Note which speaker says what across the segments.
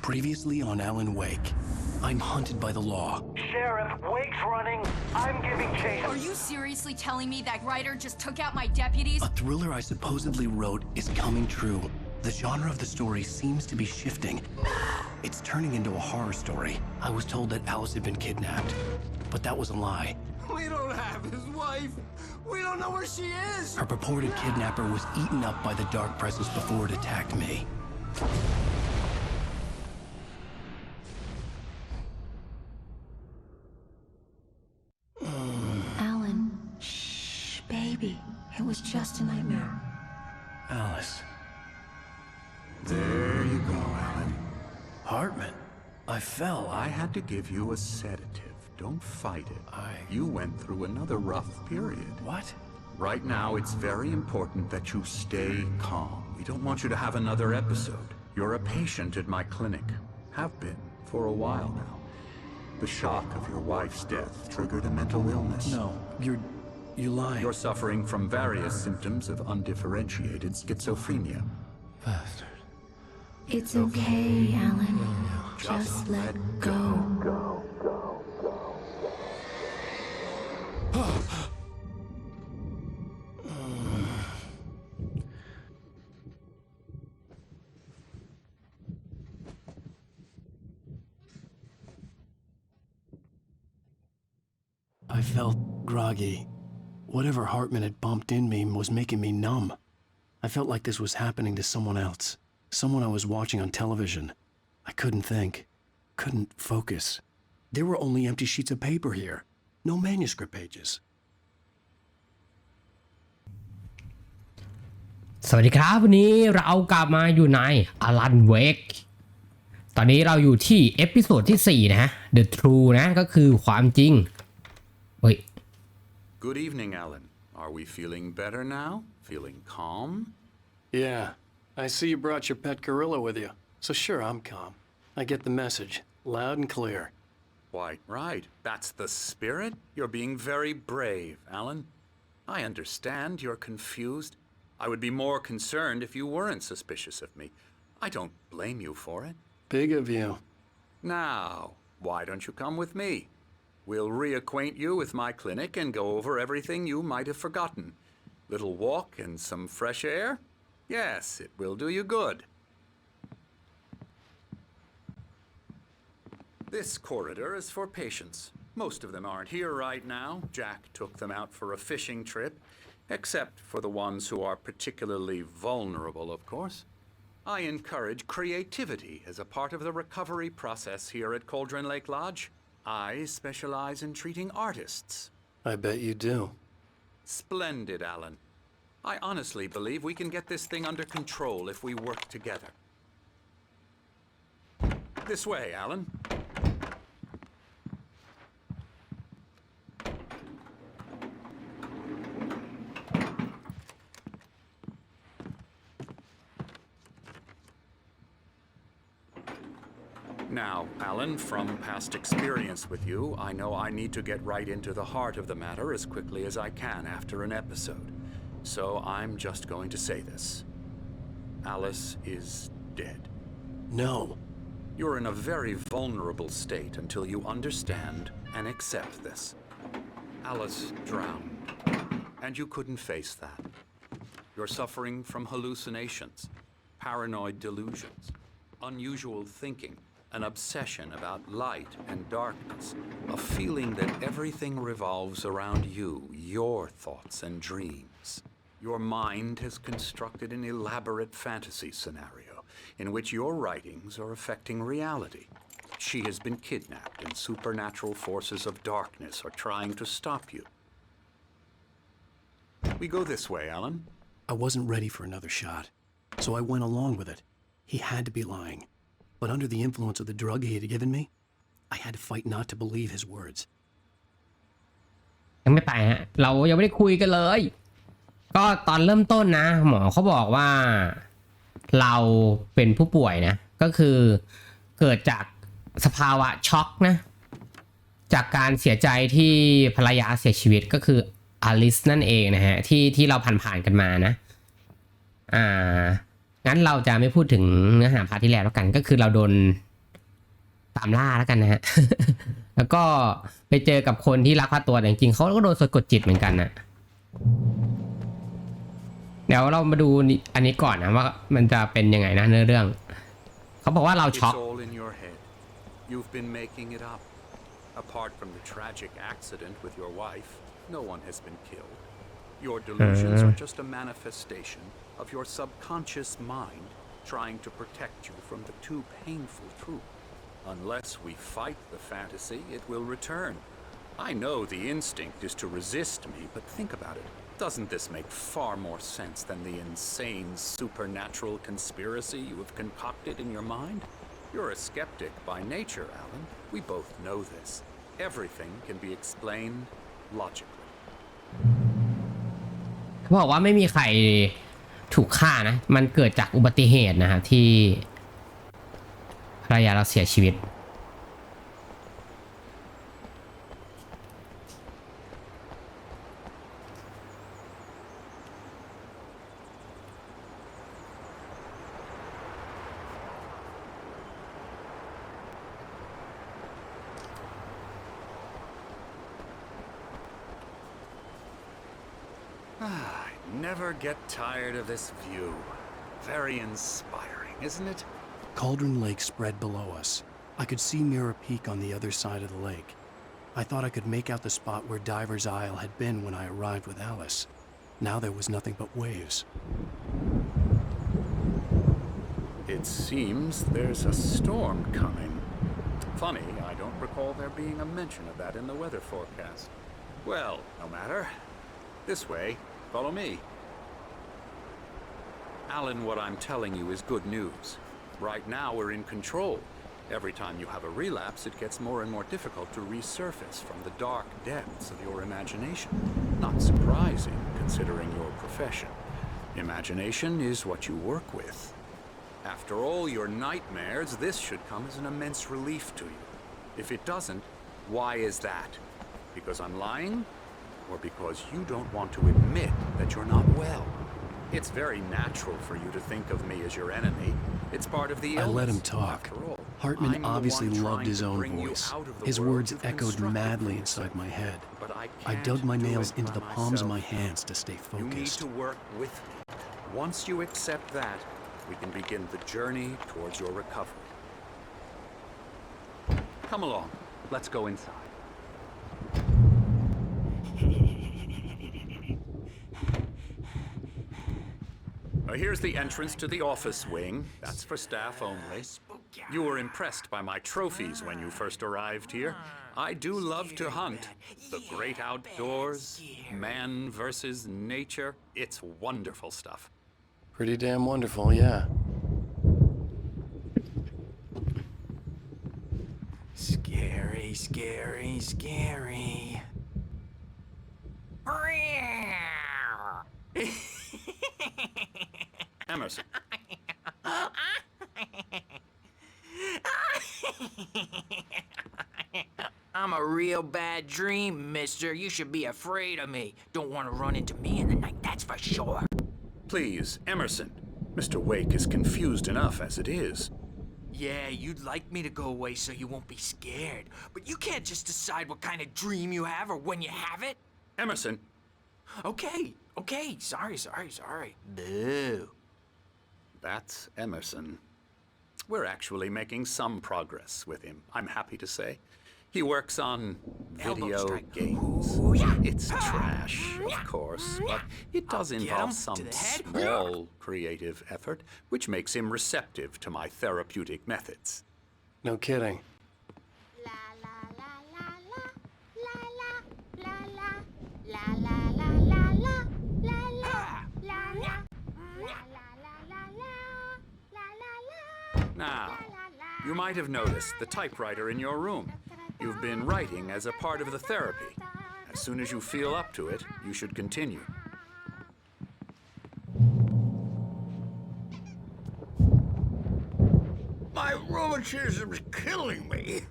Speaker 1: Previously on Alan Wake, I'm hunted by the law.
Speaker 2: Sheriff, Wake's running. I'm giving chase.
Speaker 3: Are you seriously telling me that writer just took out my deputies?
Speaker 1: A thriller I supposedly wrote is coming true. The genre of the story seems to be shifting. It's turning into a horror story. I was told that Alice had been kidnapped, but that was a lie.
Speaker 4: We don't have his wife. We don't know where she is.
Speaker 1: Her purported kidnapper was eaten up by the dark presence before it attacked me.
Speaker 5: Alan, shh, baby. It was just a nightmare.
Speaker 1: Alice.
Speaker 4: There you go, Alan.
Speaker 1: Hartman. I fell.
Speaker 4: I had to give you a sedative. Don't fight it. You went through another rough period.
Speaker 1: What?
Speaker 4: Right now, it's very important that you stay calm. We don't want you to have another episode. You're a patient at my clinic. Have been for a while now. The shock of your wife's death triggered a mental illness.
Speaker 1: No, you lied.
Speaker 4: You're suffering from various symptoms of undifferentiated schizophrenia.
Speaker 1: Bastard.
Speaker 5: It's okay, Alan. Just let go.
Speaker 1: I felt groggy. Whatever Hartman had bumped in me was making me numb. I felt like this was happening to someone else. Someone I was watching on television. I couldn't think. Couldn't focus. There were only empty sheets of paper here. No manuscript pages.
Speaker 6: สวัสดีครับวันนี้เรากลับมาอยู่ใน Alan Wake ตอนนี้เราอยู่ที่เอพิโซดที่4นะฮะ The True นะก็คือความจริงเฮ้ย
Speaker 4: Good evening, Alan. Are we feeling better now? Feeling calm?
Speaker 1: Yeah, I see you brought your pet gorilla with you. So sure, I'm calm. I get the message, loud and clear.
Speaker 4: Why, right. That's the spirit. You're being very brave, Alan. I understand you're confused. I would be more concerned if you weren't suspicious of me. I don't blame you for it.
Speaker 1: Big of you.
Speaker 4: Now, why don't you come with me? We'll reacquaint you with my clinic and go over everything you might have forgotten. Little walk and some fresh air? Yes, it will do you good. This corridor is for patients. Most of them aren't here right now. Jack took them out for a fishing trip, except for the ones who are particularly vulnerable, of course. I encourage creativity as a part of the recovery process here at Cauldron Lake Lodge. I specialize in treating artists.
Speaker 1: I bet you do.
Speaker 4: Splendid, Alan. I honestly believe we can get this thing under control if we work together. This way, Alan. Now, Alan, from past experience with you, I know I need to get right into the heart of the matter as quickly as I can after an episode. So I'm just going to say this. Alice is dead.
Speaker 1: No.
Speaker 4: You're in a very vulnerable state until you understand and accept this. Alice drowned, and you couldn't face that. You're suffering from hallucinations, paranoid delusions, unusual thinking, an obsession about light and darkness, a feeling that everything revolves around you, your thoughts and dreams. Your mind has constructed an elaborate fantasy scenario in which your writings are affecting reality. She has been kidnapped and supernatural forces of darkness are trying to stop you. We go this way, Alan.
Speaker 1: I wasn't ready for another shot, so I went along with it. He had to be lying. But under the influence of the drug he had given me, I had to fight not to believe his words.
Speaker 6: ยังไม่ไปฮะเรายังไม่ได้คุยกันเลยก็ตอนเริ่มต้นนะหมอเขาบอกว่าเราเป็นผู้ป่วยนะก็คือเกิดจากสภาวะช็อกนะจากการเสียใจที่ภรรยาเสียชีวิตก็คืออลิสนั่นเองนะฮะที่เราผ่านกันมานะงั้นเราจะไม่พูดถึงเนื้อหาพาร์ทที่แล้วแล้วกันก็คือเราโดน ตามล่าแล้วกันนะฮะ แล้วก็ไปเจอกับคนที่ลักพาตัวแต่จริงๆเขาก็โดนสะกดจิตเหมือนกันนะเดี๋ยวเรามาดูอันนี้ก่อนนะว่ามันจะเป็นยังไงนะเนื้อเรื่องเขาบอกว่าเราช็อก
Speaker 4: It's all in your head. You've been making it up. Apart from the tragic accident with your wife, no one has been killed. Your delusions are just a manifestation of your subconscious mind trying to protect you from the too painful truth. Unless we fight the fantasy, it will return. I know the instinct is to resist me, but think about it. Doesn't this make far more sense than the insane supernatural conspiracy you have concocted in your mind? You're a skeptic by nature, Alan. We both know this. Everything can be explained logically.
Speaker 6: เขาบอกว่าไม่มีใครถูกฆ่านะมันเกิดจากอุบัติเหตุนะฮะที่ภรรยาเราเสียชีวิต
Speaker 4: I never get tired of this view. Very inspiring, isn't it?
Speaker 1: Cauldron Lake spread below us. I could see Mirror Peak on the other side of the lake. I thought I could make out the spot where Diver's Isle had been when I arrived with Alice. Now there was nothing but waves.
Speaker 4: It seems there's a storm coming. Funny, I don't recall there being a mention of that in the weather forecast. Well, no matter. This way. Follow me. Alan, what I'm telling you is good news. Right now, we're in control. Every time you have a relapse, it gets more and more difficult to resurface from the dark depths of your imagination. Not surprising, considering your profession. Imagination is what you work with. After all your nightmares, this should come as an immense relief to you. If it doesn't, why is that? Because I'm lying? Or because you don't want to admit that you're not well? It's very natural for you to think of me as your enemy. It's part of the illness.
Speaker 1: I let him talk.
Speaker 4: After all,
Speaker 1: Hartman
Speaker 4: I'm the
Speaker 1: obviously
Speaker 4: one
Speaker 1: loved
Speaker 4: trying
Speaker 1: his
Speaker 4: to
Speaker 1: own
Speaker 4: bring you
Speaker 1: voice.
Speaker 4: out of the
Speaker 1: His
Speaker 4: world
Speaker 1: words
Speaker 4: you've
Speaker 1: echoed
Speaker 4: constructed
Speaker 1: madly
Speaker 4: for
Speaker 1: inside
Speaker 4: yourself.
Speaker 1: my head.
Speaker 4: But
Speaker 1: I dug
Speaker 4: can't
Speaker 1: my
Speaker 4: do
Speaker 1: nails
Speaker 4: it
Speaker 1: into
Speaker 4: by
Speaker 1: the palms of my
Speaker 4: myself.
Speaker 1: hands to stay
Speaker 4: You need
Speaker 1: focused.
Speaker 4: to work with me. Once you accept that, we can begin the journey towards your recovery. Come along. Let's go inside. Here's the entrance to the office wing. That's for staff only. You were impressed by my trophies when you first arrived here. I do love to hunt. The great outdoors, man versus nature. It's wonderful stuff.
Speaker 1: Pretty damn wonderful, yeah.
Speaker 7: Scary, scary, scary.
Speaker 4: Emerson.
Speaker 7: I'm a real bad dream, mister. You should be afraid of me. Don't want to run into me in the night, that's for sure.
Speaker 4: Please, Emerson. Mr. Wake is confused enough as it is.
Speaker 7: Yeah, you'd like me to go away so you won't be scared. But you can't just decide what kind of dream you have or when you have it.
Speaker 4: Emerson.
Speaker 7: Okay. Sorry. Boo.
Speaker 4: That's Emerson. We're actually making some progress with him, I'm happy to say. He works on
Speaker 7: Elbow
Speaker 4: video
Speaker 7: strike.
Speaker 4: games.
Speaker 7: Ooh, yeah.
Speaker 4: It's trash, of course, but it does
Speaker 7: I'll get
Speaker 4: involve
Speaker 7: him
Speaker 4: some
Speaker 7: to the head.
Speaker 4: small creative effort, which makes him receptive to my therapeutic methods.
Speaker 1: No kidding.
Speaker 4: Now, you might have noticed the typewriter in your room. You've been writing as a part of the therapy. As soon as you feel up to it, you should continue.
Speaker 8: My rheumatism's killing me.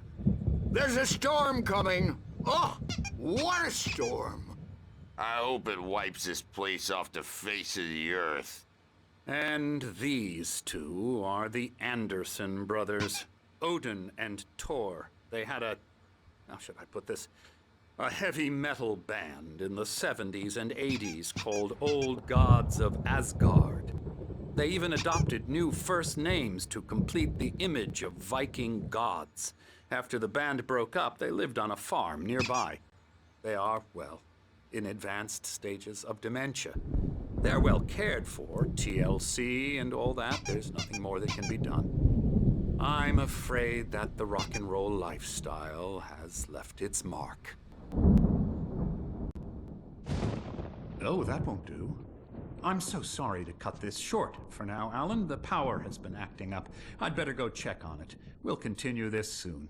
Speaker 8: There's a storm coming. Oh, what a storm.
Speaker 9: I hope it wipes this place off the face of the earth.
Speaker 4: And these two are the Anderson brothers. Odin and Thor. They had how should I put this? A heavy metal band in the 70s and 80s called Old Gods of Asgard. They even adopted new first names to complete the image of Viking gods. After the band broke up, they lived on a farm nearby. They are, well, in advanced stages of dementia. They're well cared for, TLC and all that. There's nothing more that can be done. I'm afraid that the rock and roll lifestyle has left its mark.
Speaker 10: Oh, that won't do. I'm so sorry to cut this short for now, Alan. The power has been acting up. I'd better go check on it. We'll continue this soon.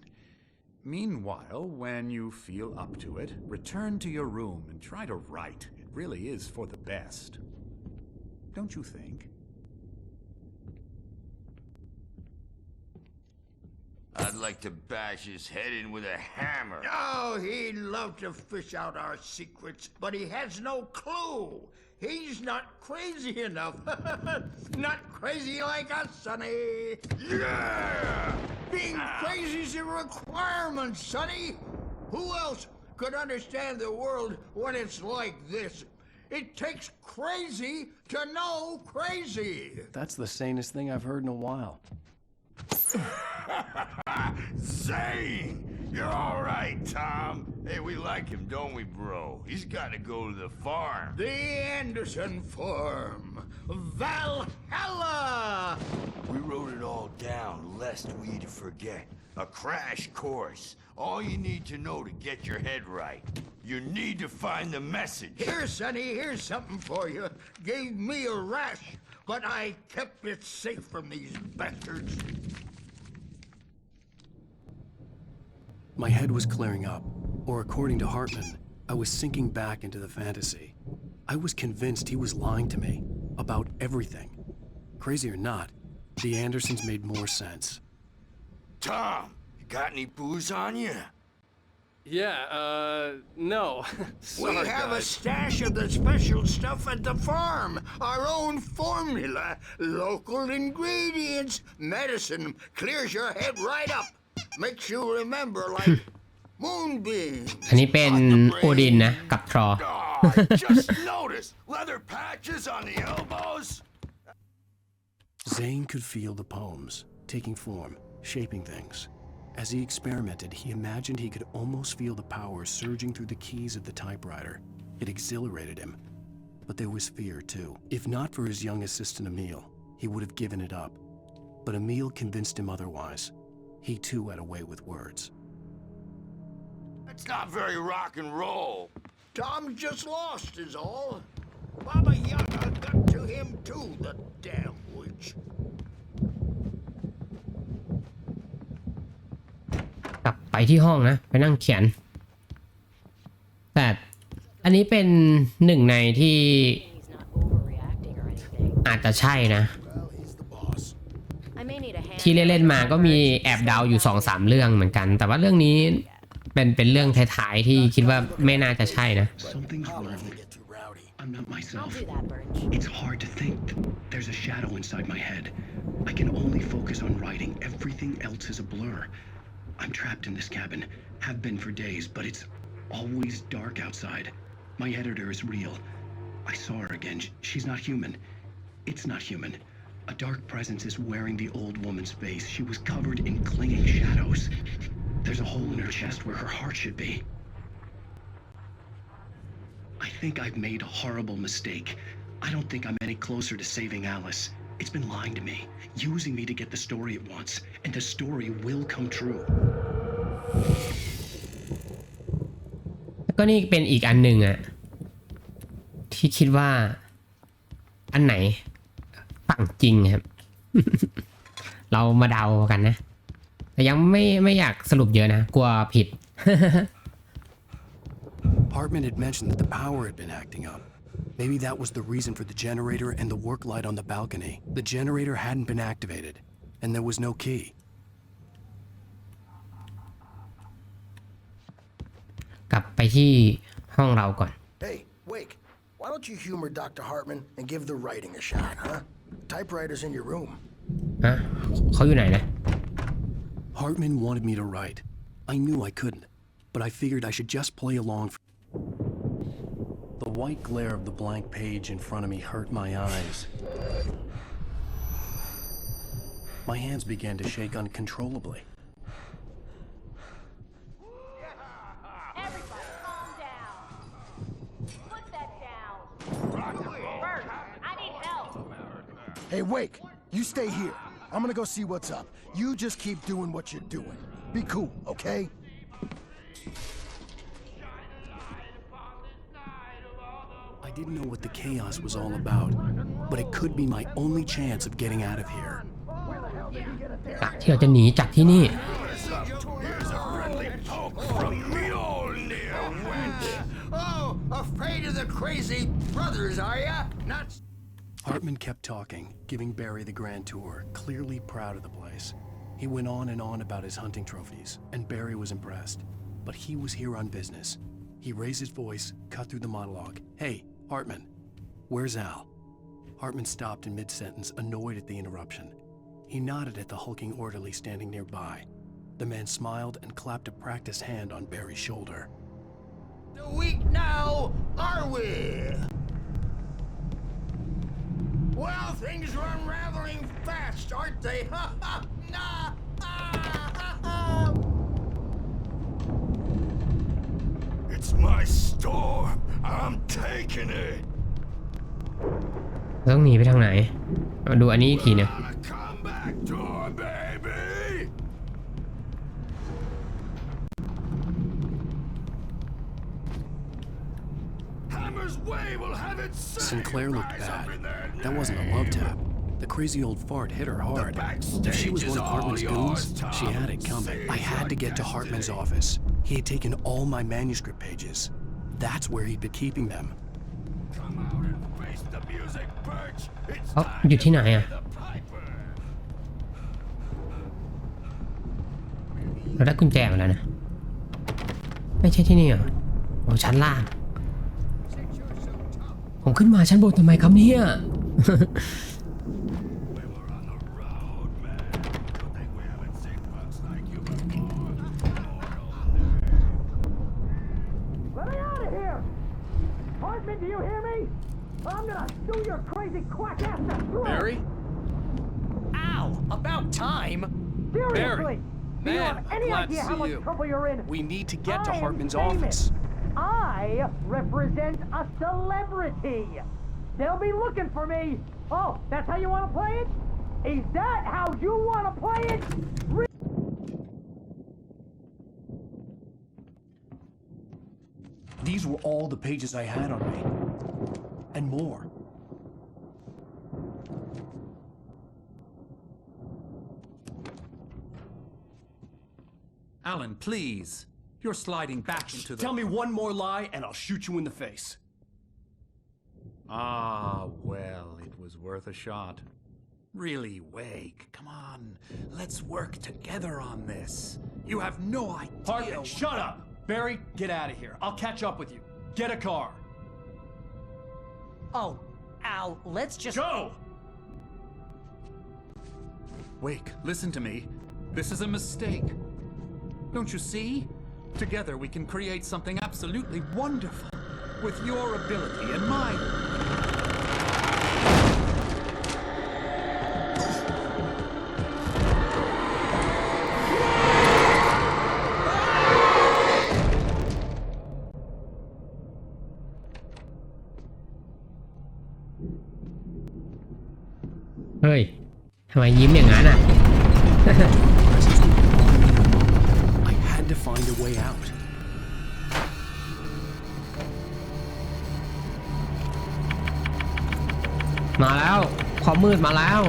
Speaker 10: Meanwhile, when you feel up to it, return to your room and try to write. It really is for the best. Don't you think?
Speaker 9: I'd like to bash his head in with a hammer.
Speaker 8: Oh, he'd love to fish out our secrets, but he has no clue. He's not crazy enough. Not crazy like us, Sonny.
Speaker 9: Yeah!
Speaker 8: Being crazy's a requirement, Sonny. Who else could understand the world when it's like this? It takes crazy to know crazy.
Speaker 1: That's the sanest thing I've heard in a while.
Speaker 9: Zane! You're all right, Tom. Hey, we like him, don't we, bro? He's got to go to the farm.
Speaker 8: The Anderson Farm. Valhalla!
Speaker 9: We wrote it all down, lest we forget. A crash course. All you need to know to get your head right. You need to find the message.
Speaker 8: Here, Sonny, here's something for you. Gave me a rash, but I kept it safe from these bastards.
Speaker 1: My head was clearing up, or according to Hartman, I was sinking back into the fantasy. I was convinced he was lying to me about everything. Crazy or not, the Andersons made more sense.
Speaker 9: Tom, you got any booze on you?
Speaker 1: Yeah, no.
Speaker 8: We have a stash of the special stuff at the farm. Our own formula, local ingredients, medicine, clears your head right up. Makes you remember like moonbeams.
Speaker 6: อันนี้เป็นโอดินนะกับทรอ
Speaker 9: Just notice leather patches on the elbows.
Speaker 1: Zane could feel the poems, taking form, shaping things. As he experimented, he imagined he could almost feel the power surging through the keys of the typewriter. It exhilarated him. But there was fear, too. If not for his young assistant Emil, he would have given it up. But Emil convinced him otherwise. He, too, had a way with words.
Speaker 9: That's not very rock and roll.
Speaker 8: Tom just lost is all. Baba Yaga got to him too, the damn witch.
Speaker 6: กลับไปที่ห้องนะไปนั่งเขียนแต่อันนี้เป็นหนึ่งในที่อาจจะใช่นะที่เล่นๆมาก็มีแอบเดาอยู่ 2-3 เรื่องเหมือนกันแต่ว่าเรื่องนี้เป็นเรื่องท้ายๆที่คิดว่าไม่น่าจะใช่นะ
Speaker 1: I'm not myself. It's hard to think. There's a shadow inside my head. I can only focus on writing. Everything else is a blur. I'm trapped in this cabin. Have been for days, but it's always dark outside. My editor is real. I saw her again. She's not human. It's not human. A dark presence is wearing the old woman's face. She was covered in clinging shadows. There's a hole in her chest where her heart should be. I think I've made a horrible mistake. I don't think I'm any closer to saving Alice. It's been lying to me, using me to get the story it wants, and the story will come true.
Speaker 6: แล้วก็นี่เป็นอีกอันหนึ่งอะที่คิดว่าอันไหนฝั่งจริงครับ เรามาเดากันนะแต่ยังไม่อยากสรุปเยอะนะกลัวผิด
Speaker 1: Hartman had mentioned that the power had been acting up. Maybe that was the reason for the generator and the work light on the balcony. The generator hadn't been activated, and there was no key.
Speaker 6: กลับไปที่ห้องเราก่อน
Speaker 11: Hey, Wake, why don't you humor Dr. Hartman and give the writing a shot, huh? Typewriter's in your room.
Speaker 6: ฮะเขาอยู่ไหนนะ
Speaker 1: Hartman wanted me to write. I knew I couldn't, but I figured I should just play along. The white glare of the blank page in front of me hurt my eyes. My hands began to shake uncontrollably.
Speaker 2: Everybody, calm down. Put that down. Bert, I need help.
Speaker 11: Hey, Wake, you stay here. I'm gonna go see what's up. You just keep doing what you're doing. Be cool, okay?
Speaker 1: I didn't know what the chaos was all about, but it could be my only chance of getting out of here.
Speaker 6: ที่เราจะหนีจากที่นี่
Speaker 8: Oh, afraid of the crazy brothers, are ya? Not.
Speaker 1: Hartman kept talking, giving Barry the grand tour, clearly proud of the place. He went on and on about his hunting trophies, and Barry was impressed. But he was here on business. He raised his voice, cut through the monologue. Hey, Hartman, where's Al? Hartman stopped in mid-sentence, annoyed at the interruption. He nodded at the hulking orderly standing nearby. The man smiled and clapped a practiced hand on Barry's shoulder.
Speaker 8: The week now, are we? Well, things are unraveling fast, aren't they? Ha ha! Nah! It's my storm. I'm taking it.
Speaker 6: ต้องหนีไปทางไหนมาดูอันนี้อีกทีนึง
Speaker 8: Come back door, baby. Hammer's way will have it.
Speaker 1: Sinclair looked bad. That wasn't a love tap. The crazy old fart hit her hard. If she was one of Hartman's goons, she had it coming. I had to get to Hartman's office. He had taken all my manuscript pages. That's where he'd been keeping them.
Speaker 8: Come out and face the music, Birch. It's
Speaker 6: เขาอยู่ที่ไหนอ่ะ เราได้กุญแจมาแล้วนะไม่ใช่ที่นี่เหรอโอ้ชั้นล่างผมขึ้นมาชั้นบนทำไมครับเนี่ย
Speaker 2: Do you hear me? I'm gonna sue your crazy quack ass to throat.
Speaker 1: Barry?
Speaker 2: Ow! About time. Seriously? Do you have any idea how much trouble you're in?
Speaker 1: We need to get to Hartman's
Speaker 2: famous.
Speaker 1: office.
Speaker 2: I represent a celebrity. They'll be looking for me. Oh, that's how you want to play it? Is that how you want to play it?
Speaker 1: These were all the pages I had on me. And more.
Speaker 10: Alan, please. You're sliding back into the...
Speaker 1: Tell me one more lie and I'll shoot you in the face.
Speaker 10: Ah, well, it was worth a shot. Really, Wake, come on. Let's work together on this. You have no idea...
Speaker 1: Hartman, shut up! Barry, get out of here. I'll catch up with you. Get a car.
Speaker 2: Oh, Al, let's just...
Speaker 1: Go!
Speaker 10: Wake, listen to me. This is a mistake. Don't you see? Together we can create something absolutely wonderful. With your ability and mine.
Speaker 6: Hey, ทำไมยิ้มอย่างนั้นอ่ะ
Speaker 1: I had to find a way out.
Speaker 6: มาแล้วความมืดมาแล้ว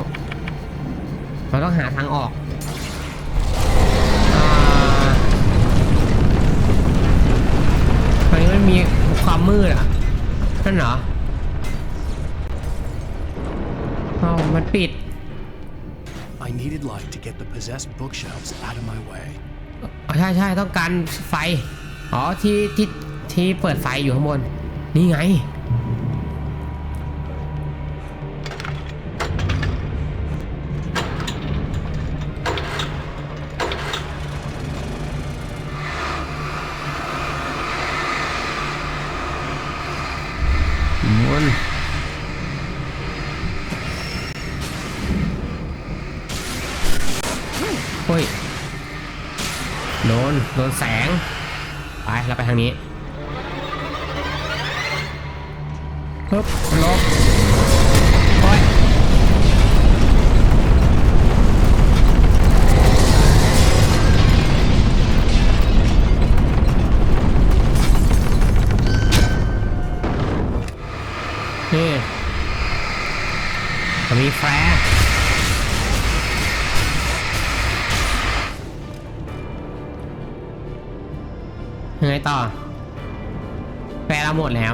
Speaker 6: เราต้องหาทางออกตอนนี้มันมีความมืดอ่ะนั่นเหรอมันปิด
Speaker 1: I needed light to get the possessed bookshelves out of my way.
Speaker 6: ใช่ต้องการไฟอ๋อที่เปิดไฟอยู่ข้างบนนี่ไง โดนแสงไปเราไปทางนี้ปึ๊บลบโอ้ยนี่มีแฟร์ยังไงต่อแฟร์เราหมดแล้ว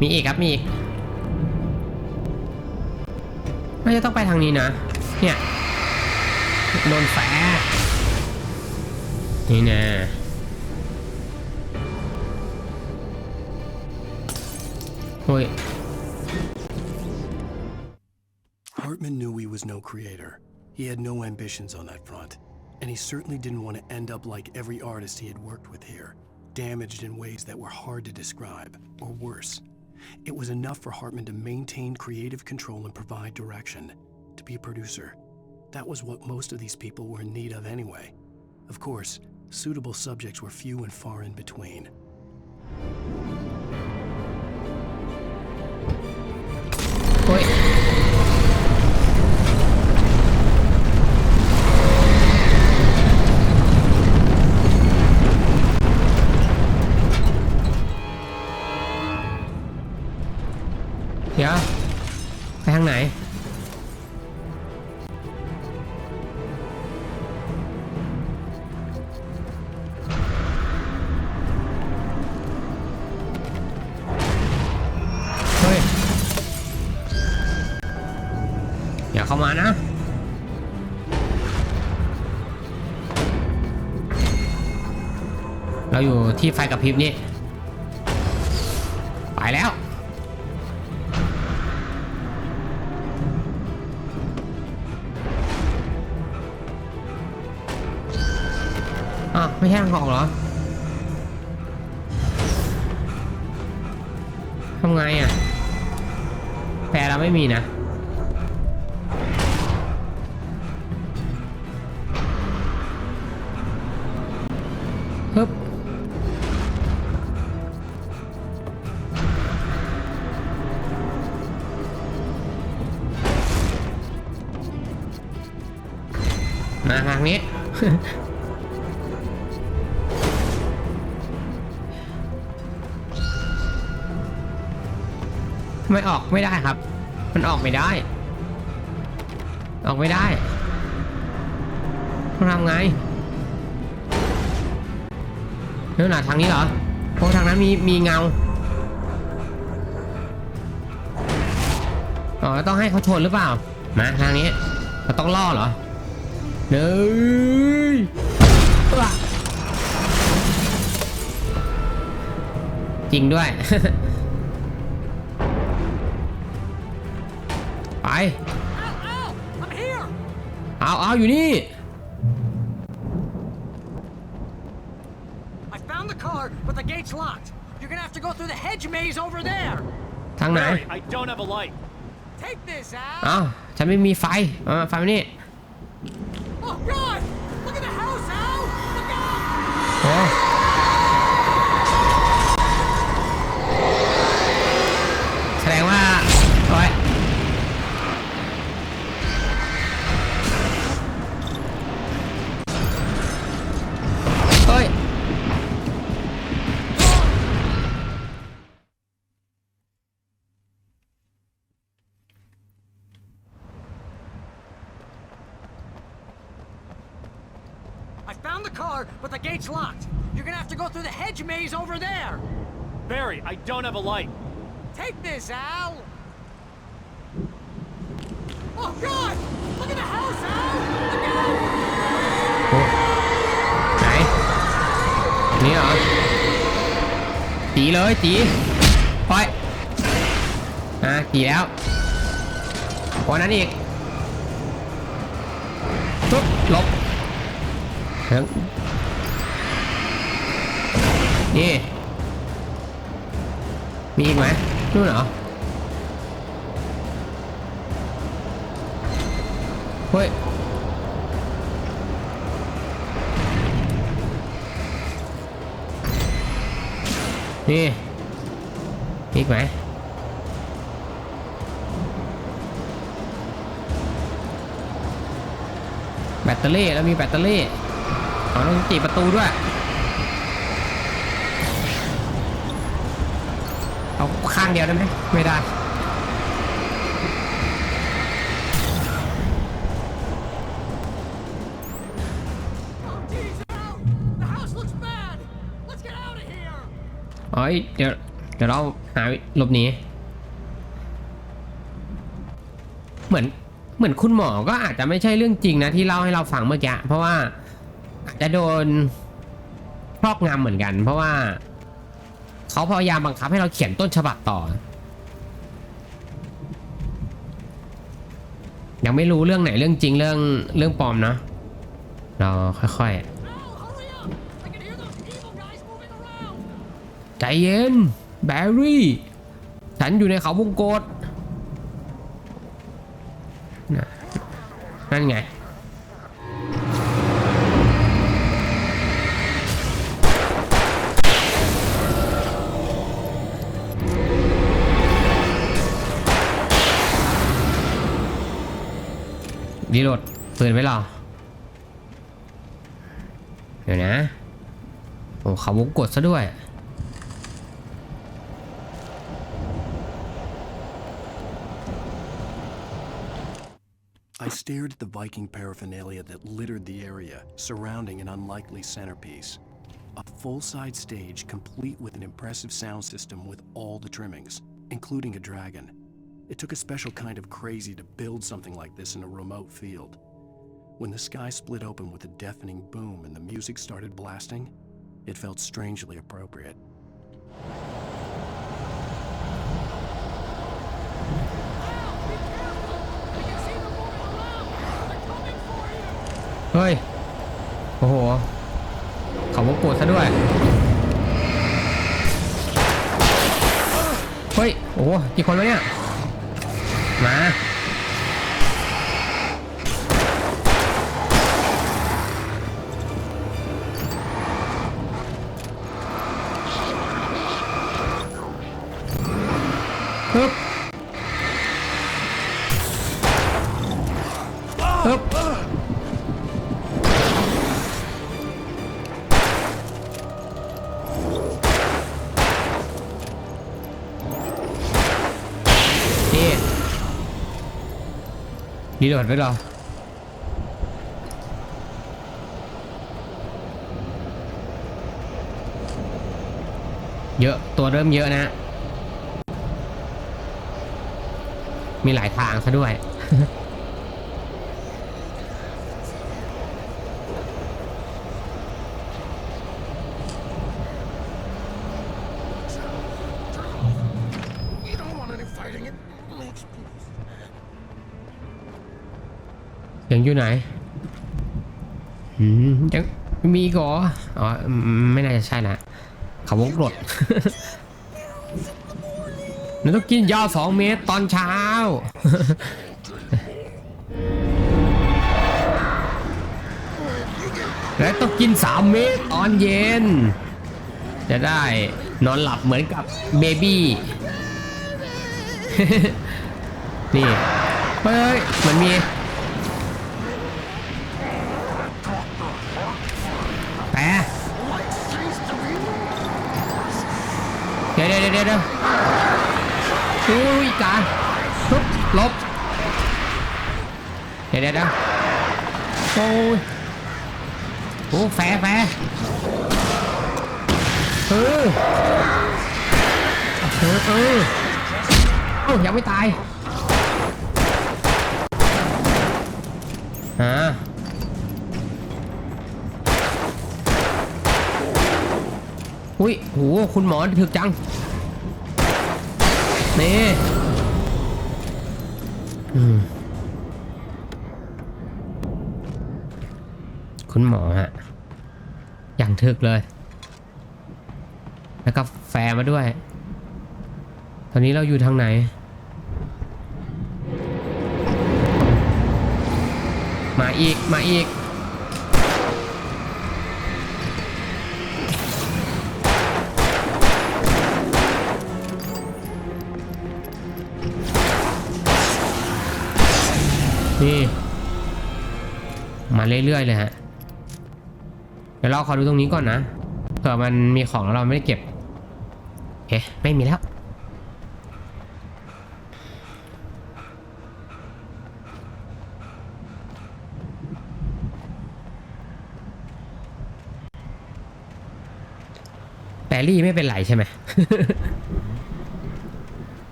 Speaker 6: มีอีกครับมีอีกน่าจะต้องไปทางนี้นะเนี่ยโดนแฟร์นี่นะโอ้ย
Speaker 1: Hartman knew he was no creator. He had no ambitions on that front. And he certainly didn't want to end up like every artist he had worked with here, damaged in ways that were hard to describe, or worse. It was enough for Hartman to maintain creative control and provide direction, to be a producer. That was what most of these people were in need of anyway. Of course, suitable subjects were few and far in between.
Speaker 6: Oi. Dạ. ไปทางไหนเฮ้ยอย่าเข้ามานะเราอยู่ที่ไฟกระพริบนี่ไปแล้วไม่ใช่ทางออกเหรอทำไงอ่ะแพรเราไม่มีนะฮึบมาทางนี้ ไม่ออกไม่ได้ครับมันออกไม่ได้ต้องทำไงนี่น่ะทางนี้เหรอเพราะทางนั้นมีเงาอ๋อต้องให้เขาชนหรือเปล่ามาทางนี้เราต้องล่อเหรอเฮ้ยจริงด้วย ไปเอาอยู่นี่
Speaker 2: I found the car but the gate's locked. You're gonna have to go through the hedge maze over there.
Speaker 6: ทางไหน
Speaker 2: I don't have a light. Take this out.
Speaker 6: อ้าวฉันไม่มีไฟไฟมานี่
Speaker 2: Oh God! Look at the house, Al! Look out!
Speaker 6: โอ้แสดงว่าโอ้ยเฮ้ย
Speaker 2: I found the car, but the gate's locked. You're gonna have to go through the hedge maze over there. Barry, I don't have a light. Take this, Al. Oh God! Look at the house, Al! Look out!
Speaker 6: ไหนนี่เหรอตีเลยตีไปตีแล้ววันนั้นอีกปุ๊บหลบนี่มีอีกไหมนู่นเหรอ เฮ้ยนี่อีกไหมแบตเตอรี่แล้วมีแบตเตอรี่ต้องจีบประตูด้วยเอาข้างเดียวได้ไหมไม่ได้เดี๋ยวเราหาหลบหนีเหมือนคุณหมอก็อาจจะไม่ใช่เรื่องจริงนะที่เล่าให้เราฟังเมื่อกี้เพราะว่าอาจจะโดนครอบงำเหมือนกันเพราะว่าเขาพยายามบังคับให้เราเขียนต้นฉบับต่อยังไม่รู้เรื่องไหนเรื่องจริงเรื่องปลอมเนาะเราค่อยๆใจเย็นแบร์รี่ฉันอยู่ในเขาวงกตนั่นไงรีโหลดปืนไว้หรอเดี๋ยวนะโอ้เขาวงกตซะด้วย
Speaker 1: I stared at the Viking paraphernalia that littered the area surrounding an unlikely centerpiece. A full-size stage complete with an impressive sound system with all the trimmings, including a dragon. It took a special kind of crazy to build something like this in a remote field. When the sky split open with a deafening boom and the music started blasting, it felt strangely appropriate.
Speaker 6: เฮ้ยโอ้โหเขาวงกตซะด้วยเฮ้ยโอ้โหกี่คนวะเนี่ยมาฮึบฮึบรีโหลดไว้หรอเยอะตัวเริ่มเยอะนะมีหลายทางซะด้วย ยังอยู่ไหนยังมีอีกเหรออ๋อไม่น่าจะใช่ละเขาวงกต เราต้องกินยา2 เม็ดตอนเช้า และต้องกิน3 เม็ดตอนเย็นจะได้นอนหลับเหมือนกับเบบี้ นี่เฮ้ยมันมีแปะเดี๋ยวอุ้ยการทุบลบเดี๋ยวโอ้ยโอ้แฟร์เอ้ายังไม่ตายอุ้ยโหคุณหมอถึกจังนี่คุณหมอฮะอย่างถึกเลยแล้วก็แฟร์มาด้วยตอนนี้เราอยู่ทางไหน มาอีกมาอีกนี่มาเรื่อยๆเลยฮะเดี๋ยวเราขอดูตรงนี้ก่อนนะเผื่อมันมีของแล้วเราไม่ได้เก็บเอ๊ะไม่มีแล้วแปรี่ไม่เป็นไรใช่ไหม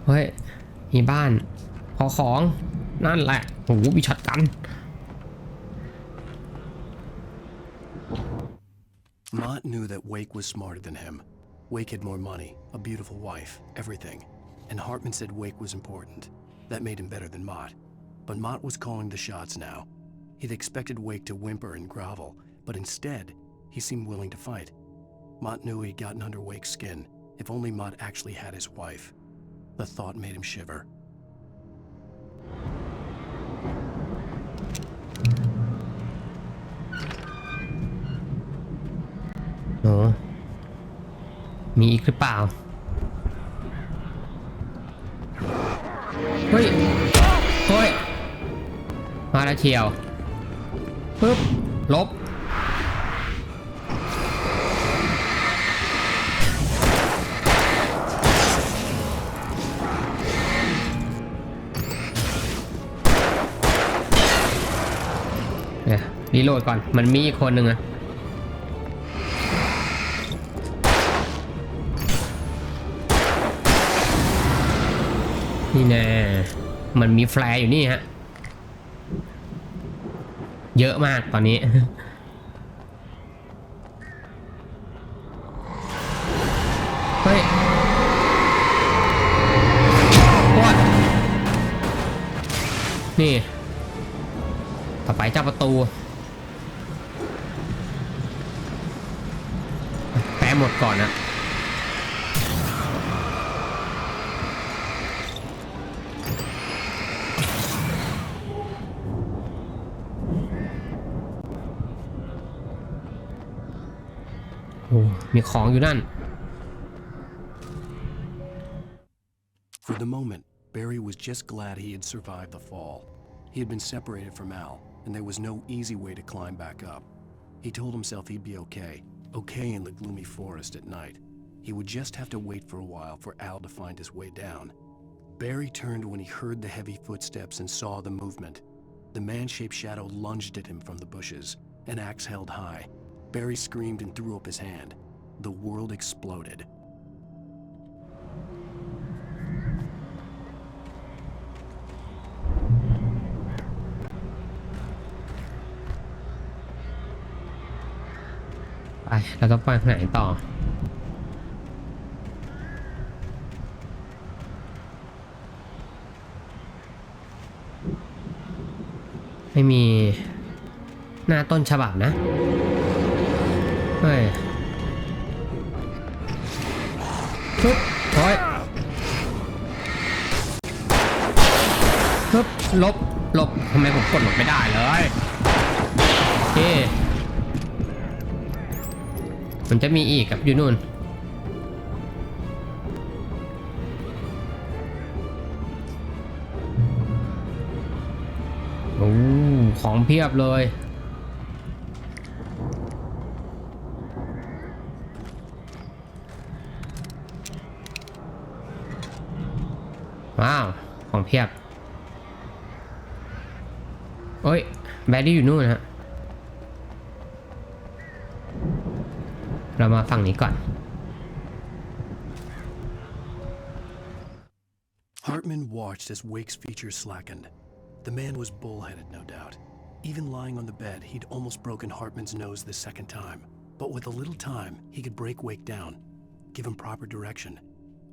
Speaker 6: เฮ้ยมีบ้านขอของนั่นแหละโอ้โหมีช็อตกัน
Speaker 1: Mott knew that Wake was smarter than him. Wake had more money, a beautiful wife, everything. And Hartman said Wake was important. That made him better than Mott. But Mott was calling the shots now. He'd expected Wake to whimper and grovel, but instead, he seemed willing to fight. Mott knew he'd gotten under Wake's skin. If only Mott actually had his wife. The thought made him shiver. โอ้มีอีกหรือเปล่าเฮ้ยเฮ้ยมาแล้วเชียวปึ๊บลบเนี่ยรีโหลดก่อนมันมีอีกคนหนึ่งอะนี่แน่มันมีแฟลร์อยู่นี่ฮะเยอะมากตอนนี้เฮ้ยวัดนี่ต่อไปเจ้าประตูแปะหมดก่อนนะมีของอยู่นั่น For the moment, Barry was just glad he had survived the fall. He had been separated from Al, and there was no easy way to climb back up. He told himself he'd be okay in the gloomy forest at night. He would just have to wait for a while for Al to find his way down. Barry turned when he heard the heavy footsteps and saw the movement. The man-shaped shadow lunged at him from the bushes, an axe held high. Barry screamed and threw up his hand. The world exploded. ไปเราต้องไปไหนต่อไม่มีหน้าต้นฉบับนะเฮ้ยปึ๊บโอ้ยปึ๊บลบทำไมผมกดหลบไม่ได้เลยนี่มันจะมีอีกกับอยู่นู่นโอ้ของเพียบเลยว้าวของเพียบโอ้ยแบดดี้อยู่นู่นฮะเรามาฝั่งนี้ก่อน Hartman watched as Wake's features slackened. The man was bullheaded, no doubt. Even lying on the bed, he'd almost broken Hartman's nose the second time. But with a little time, he could break Wake down, give him proper direction.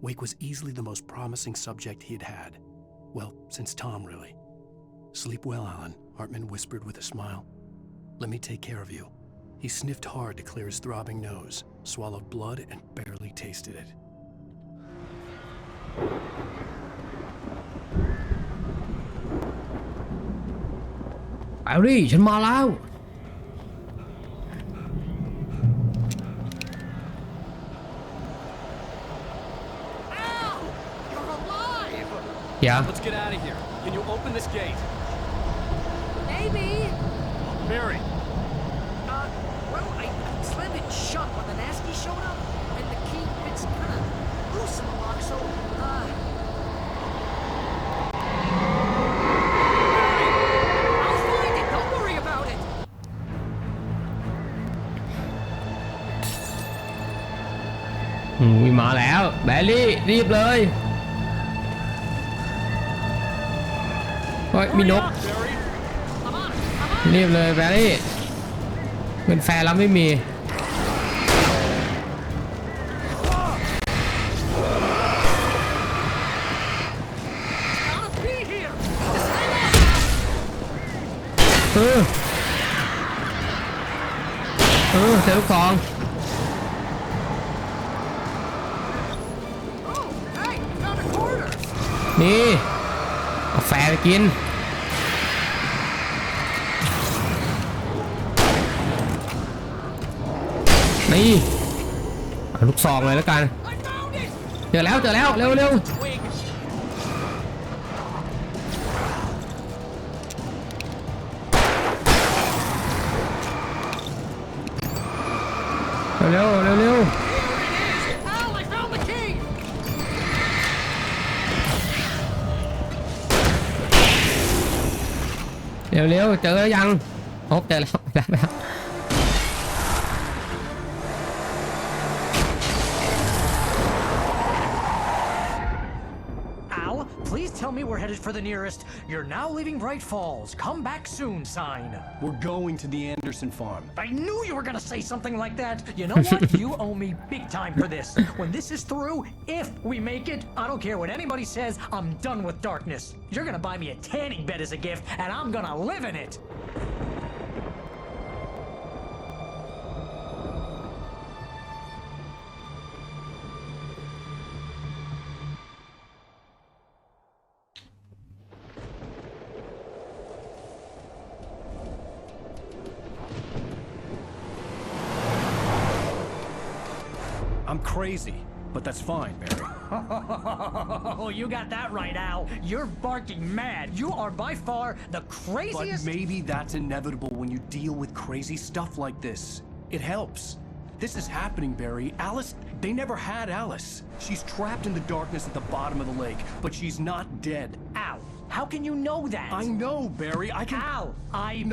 Speaker 1: Wake was easily the most promising subject he had had. Well, since Tom, really. Sleep well, Alan, Hartman whispered with a smile. Let me take care of you. He sniffed hard to clear his throbbing nose, swallowed blood, and barely tasted it.
Speaker 6: รี่ฉันมาแล้วYeah.
Speaker 12: Let's get out of here. Can you open this gate?
Speaker 3: Maybe.
Speaker 12: Barry.
Speaker 2: Well, I slammed it shut when the nasty showed up, and the key fits kind of loose in the lock, so, I'll find it. Don't worry about it.
Speaker 6: มาแล้วแบลลี่รีบเลยเฮ้ยมีนกรีบเลยแบลลี่เป็นแฟนแล้วไม่มีเจอลูกซองนี่กาแฟไปกินนี่เอาลูกซองเลยแล้วกันเจอแล้วเร็วเร็วเจอแล้วยังโอ้เจอแล้ว
Speaker 2: Please tell me we're headed for the nearest "You're now leaving Bright Falls. Come back soon" sign.
Speaker 1: We're going to the Anderson farm.
Speaker 2: I knew you were gonna say something like that. You know what? You owe me big time for this. When this is through, if we make it, I don't care what anybody says, I'm done with darkness. You're gonna buy me a tanning bed as a gift, and I'm gonna live in it.
Speaker 1: I'm crazy, but that's fine, Barry.
Speaker 2: Oh, you got that right, Al. You're barking mad. You are by far the craziest.
Speaker 1: But maybe that's inevitable when you deal with crazy stuff like this. It helps. This is happening, Barry. Alice, they never had Alice. She's trapped in the darkness at the bottom of the lake, but she's not dead.
Speaker 2: Al, how can you know that?
Speaker 1: I know, Barry. I can...
Speaker 2: Al,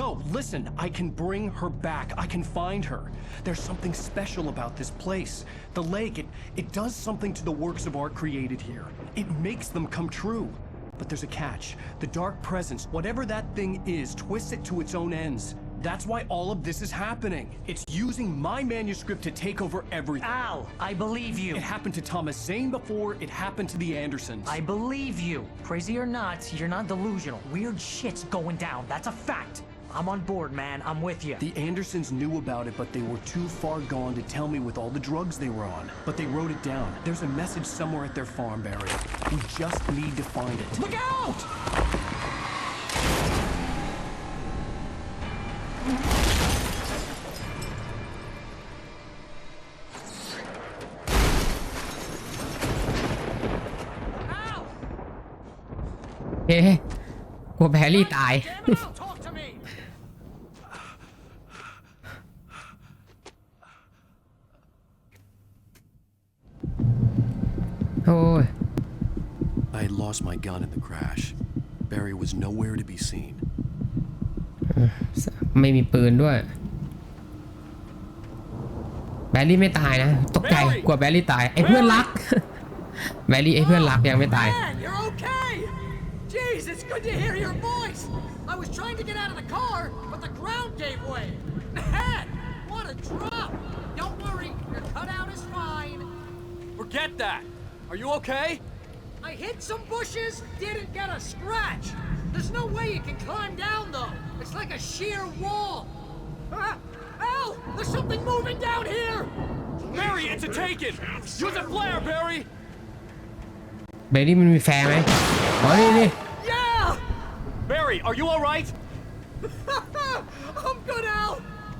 Speaker 1: No, listen. I can bring her back. I can find her. There's something special about this place. The lake, it does something to the works of art created here. It makes them come true. But there's a catch. The dark presence, whatever that thing is, twists it to its own ends. That's why all of this is happening. It's using my manuscript to take over everything.
Speaker 2: Al, I believe you.
Speaker 1: It happened to Thomas Zane before. It happened to the Andersons.
Speaker 2: I believe you. Crazy or not, you're not delusional. Weird shit's going down. That's a fact. I'm on board, man. I'm with you.
Speaker 1: The Andersons knew about it, but they were too far gone to tell me with all the drugs they were on. But they wrote it down. There's a message somewhere at their farm, Barry. We just need to find it.
Speaker 2: Look out! Ow!
Speaker 6: เฮ้กลัวแพรรี่ตาย
Speaker 2: Talk to me.
Speaker 6: โอ้ย
Speaker 1: I had lost my gun in the crash. Barry was nowhere to be seen.
Speaker 6: ไม่มีปืนด้วยแบลลี่ไม่ตายนะตกใจกลัวแบลลี่ตายไอ้เพื่อนรักแบลลี่ไอ้เพื่อนรักยังไม่ตาย
Speaker 2: Man, you're okay. Jeez, it's good to hear your voice. I was trying to get out of the car, but the ground gave way. Man, what a drop. Don't worry, your cutout is fine.
Speaker 12: Forget that. Are you okay?
Speaker 2: I hit some bushes, didn't get a scratch. There's no way you can climb down, though. It's like a sheer wall. Al, there's something moving down here.
Speaker 12: Barry, it's a taken. Use a flare, Barry.
Speaker 6: เบลลี่มันมีแฟร์ไหมอ๋อนี่
Speaker 2: Yeah.
Speaker 12: Barry, are you all right?
Speaker 2: I'm good, Al.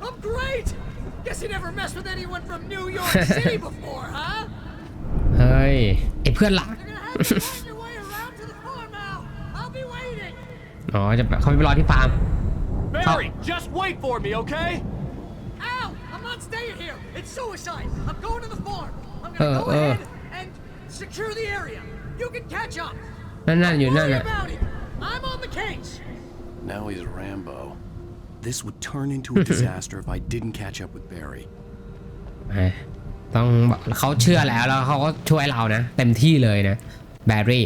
Speaker 2: I'm great. Guess you never messed with anyone from New York City before, huh?
Speaker 6: เฮ้ยไอ้เพื่อนรัก อ๋อจะเขาไปรอที่ฟาร์ม
Speaker 12: Barry, just wait for me, okay?
Speaker 2: Al, I'm not staying here. It's suicide. I'm going to the farm. I'm gonna go ahead and secure the area. You can catch up.
Speaker 6: นั่นอยู่นั่นน่ะ
Speaker 2: I'm on the case.
Speaker 1: Now he's Rambo. This would turn into a disaster if I didn't catch up with Barry.
Speaker 6: ต้องเขาเชื่อแล้วเขาก็ช่วยเรานะเต็มที่เลยนะแบร์รี่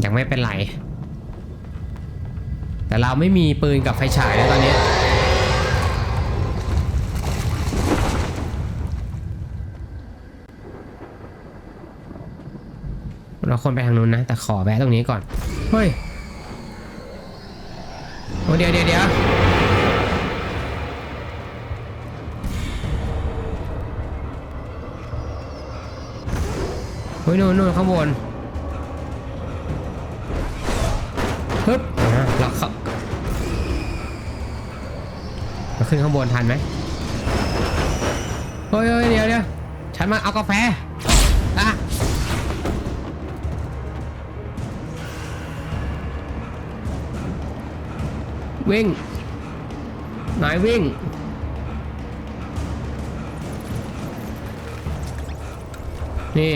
Speaker 6: ยังไม่เป็นไรแต่เราไม่มีปืนกับไฟฉายแล้วตอนนี้เราคนไปทางนู้นนะแต่ขอแวะตรงนี้ก่อนเฮ้ยโอ้เดี๋ยวเฮ้ยนู่นข้างบนฮึบเราขึ้นข้างบนทันไหมเฮ้ยเดี๋ยวฉันมาเอากาแฟอ่ะวิ่งนายวิ่งนี่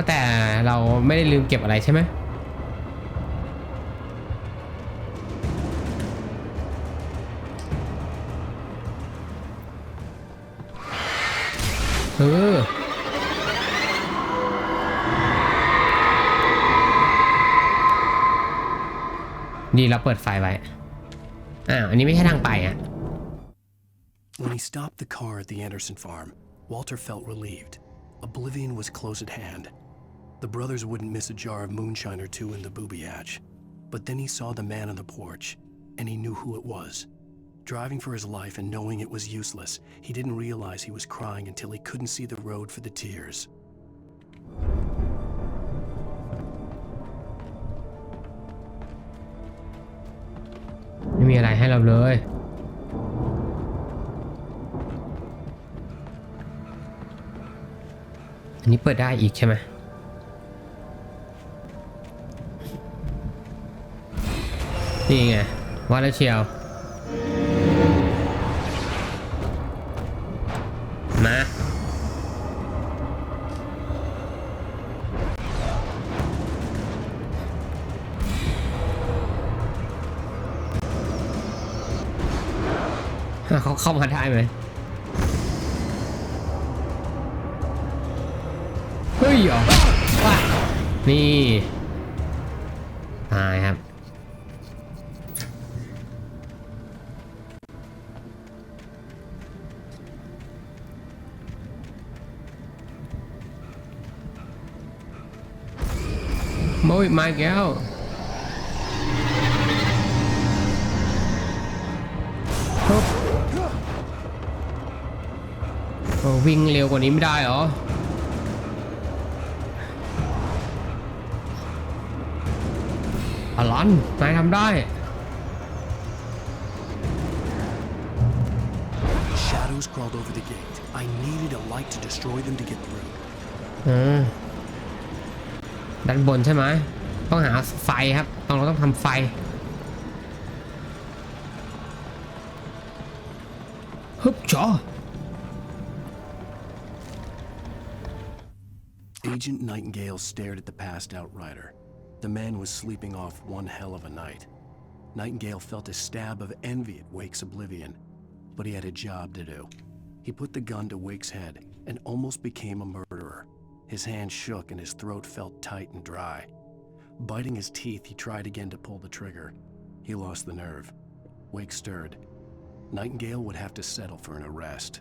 Speaker 6: แต่เราไม่ได้ลืมเก็บอะไรใช่ไหมดีเราเปิดไฟไว้อันนี้ไม่ใช่ทางไปอ่ะ
Speaker 1: When he stopped the car at the Anderson farm, Walter felt relieved. Oblivion was close at hand. The brothers wouldn't miss a jar of moonshine or two in the booby hatch. But then he saw the man on the porch, and he knew who it was. Driving for his life and knowing it was useless, he didn't realize he was crying until he couldn't see the road for the tears. ไม่มีอะไรให้เราเลยอันนี้เปิดได้อีกใช่ไหมนี่ไงว่าแล้วเชียวมาเขาเข้ามาได้ไหมเฮ้ยเหรอว้านี่ตายครับโอ้ยมาแก้ววิ่งเร็วกว่านี้ไม่ได้เหรออลันนายทำได้ Shadows crawled over the gate. I needed a light to destroy them to get through. ด้านบนใช่ไหมต้องหาไฟครับเราต้องทำไฟฮึบจ๋อ Agent Nightingale stared at the passed-out rider. The man was sleeping off one hell of a night. Nightingale felt a stab of envy at Wake's oblivion, but he had a job to do. He put the gun to Wake's head and almost became a murderer. His hand shook and his throat felt tight and dry. Biting his teeth, he tried again to pull the trigger. He lost the nerve. Wake stirred. Nightingale would have to settle for an arrest.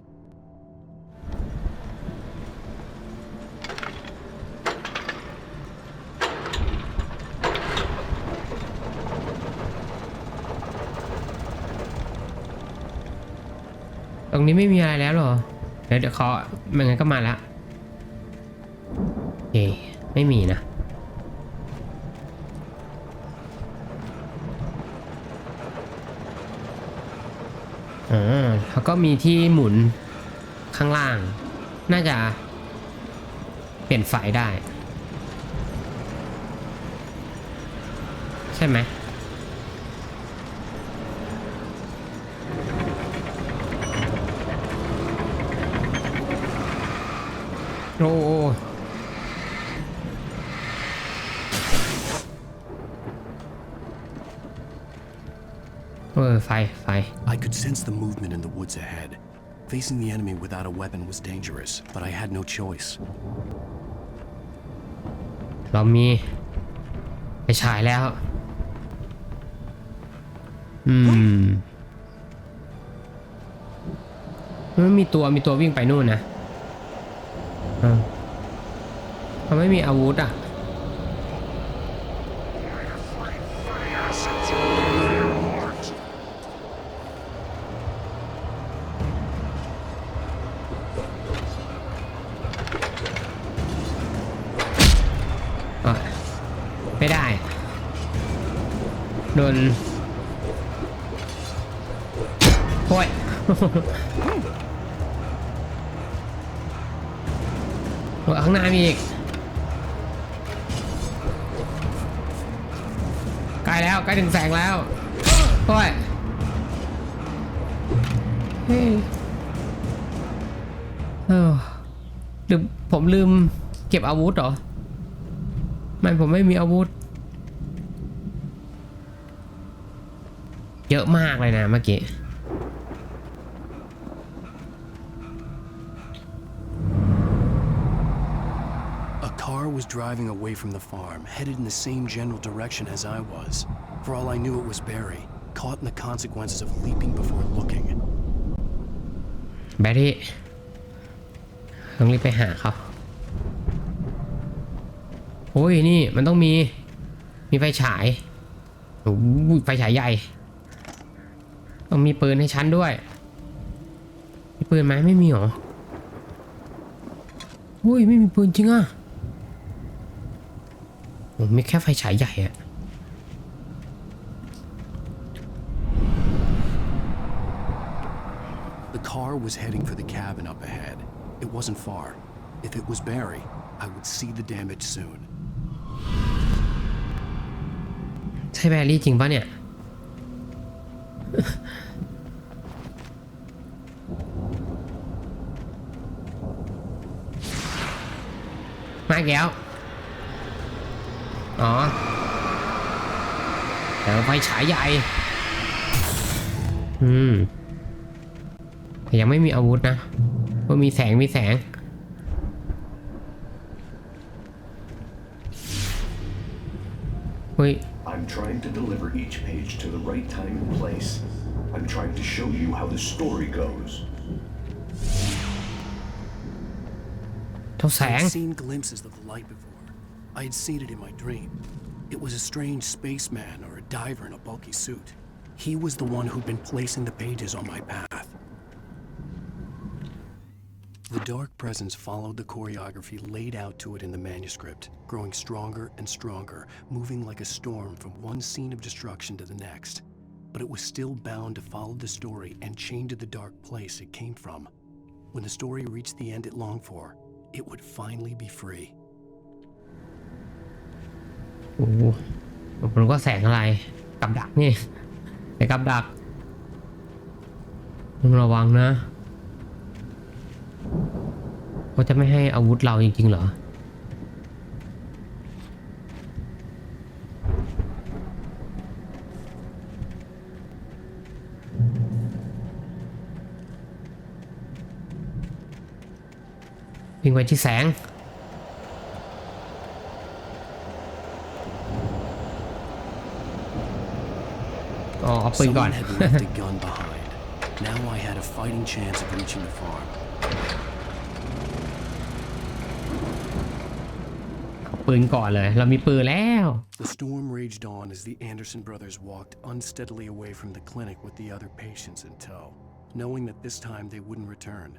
Speaker 1: ตรงนี้ไม่มีอะไรแล้วหรอเดี๋ยวเขาไม่งั้นก็มาแล้วไม่มีนะ
Speaker 6: แล้วก็มีที่หมุนข้างล่างน่าจะเปลี่ยนไฟได้ใช่ไหมโอ้ไฟ
Speaker 1: I could sense the movement in the woods ahead. Facing the enemy without a weapon was dangerous, but I had no choice.
Speaker 6: เรามีไปฉายแล้วมันมีตัววิ่งไปนู่นนะเขาไม่มีอาวุธอ่ะไม่ได้โดนโอ้ย ข้างหน้ามีอีกใกล้แล้วใกล้ถึงแสงแล้วโอ้ยหรือผมลืมเก็บอาวุธเหรอไม่ผมไม่มีอาวุธเยอะมากเลยนะเมื่อกี้
Speaker 1: A car was driving away from the farm, headed in the same general direction as I was. For all I knew, it was Barry, caught in the consequences of leaping before looking.
Speaker 6: แบร์รี่ต้องรีบไปหาเขาโอ้ยนี่มันต้องมีไฟฉายโอ้ยไฟฉายใหญ่ต้องมีปืนให้ฉันด้วยมีปืนไหมไม่มีหรอโอ้ยไม่มีปืนจริงอ่ะโอ้มีแค่ไฟฉายใหญ่อะ
Speaker 1: The car was heading for the cabin up ahead. It wasn't far. If it was Barry, I would see the damage soon.
Speaker 6: ใช่แบรี่จริงปะเนี่ยมาแก้วอ๋อแต่ไฟฉายใหญ่แต่ยังไม่มีอาวุธนะว่ามีแสงเฮ้ย
Speaker 13: I'm trying to deliver each page to the right time and place. I'm trying to show you how the story goes.
Speaker 1: I had seen glimpses of the light before. I had seen it in my dream. It was a strange spaceman or a diver in a bulky suit. He was the one who'd been placing the pages on my path. The dark presence followed the choreography laid out to it in the manuscript, growing stronger and stronger, moving like a storm from one scene of destruction to the next. But it was still bound to follow the story and chain to the dark place it came from. When the story reached the end it longed for, it would finally be free.
Speaker 6: โอ้ผมก็แสงอะไรกับดักนี่ไอ้กับดักต้องระวังนะเขาจะไม่ให้อาวุธเราจริงๆเหรอวิ่งไปที่แสงเอาปืนก่อน
Speaker 1: Now I had a fighting chance of reaching the farm.
Speaker 6: ปืนก่อนเลยเรามีปืนแล้ว
Speaker 1: The storm raged on as the Anderson brothers walked unsteadily away from the clinic with the other patients in tow, knowing that this time they wouldn't return.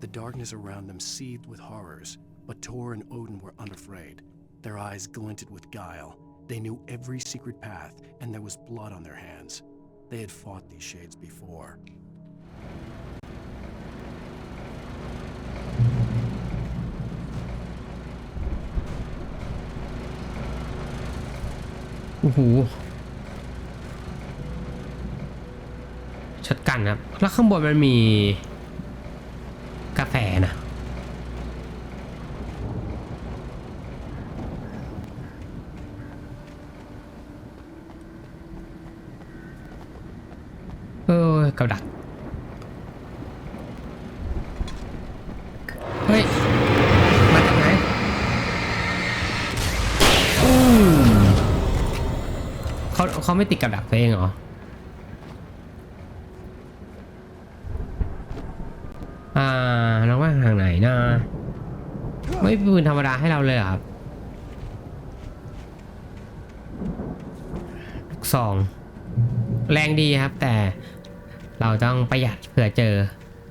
Speaker 1: The darkness around them seethed with horrors, but Tor and Odin were unafraid. Their eyes glinted with guile. They knew every secret path, and there was blood on their hands. They had fought these shades before.
Speaker 6: โอ้โหช็อตกันครับแล้วข้างบนมันมีกาแฟนะกับดักเฮ้ยมาจากไหนเขาไม่ติดกับดักตัวเองเหรอเราว่าทางไหนนะไม่ปืนธรรมดาให้เราเลยเหรอครับลูกซองแรงดีครับแต่เราต้องประหยัดเผื่อเจอ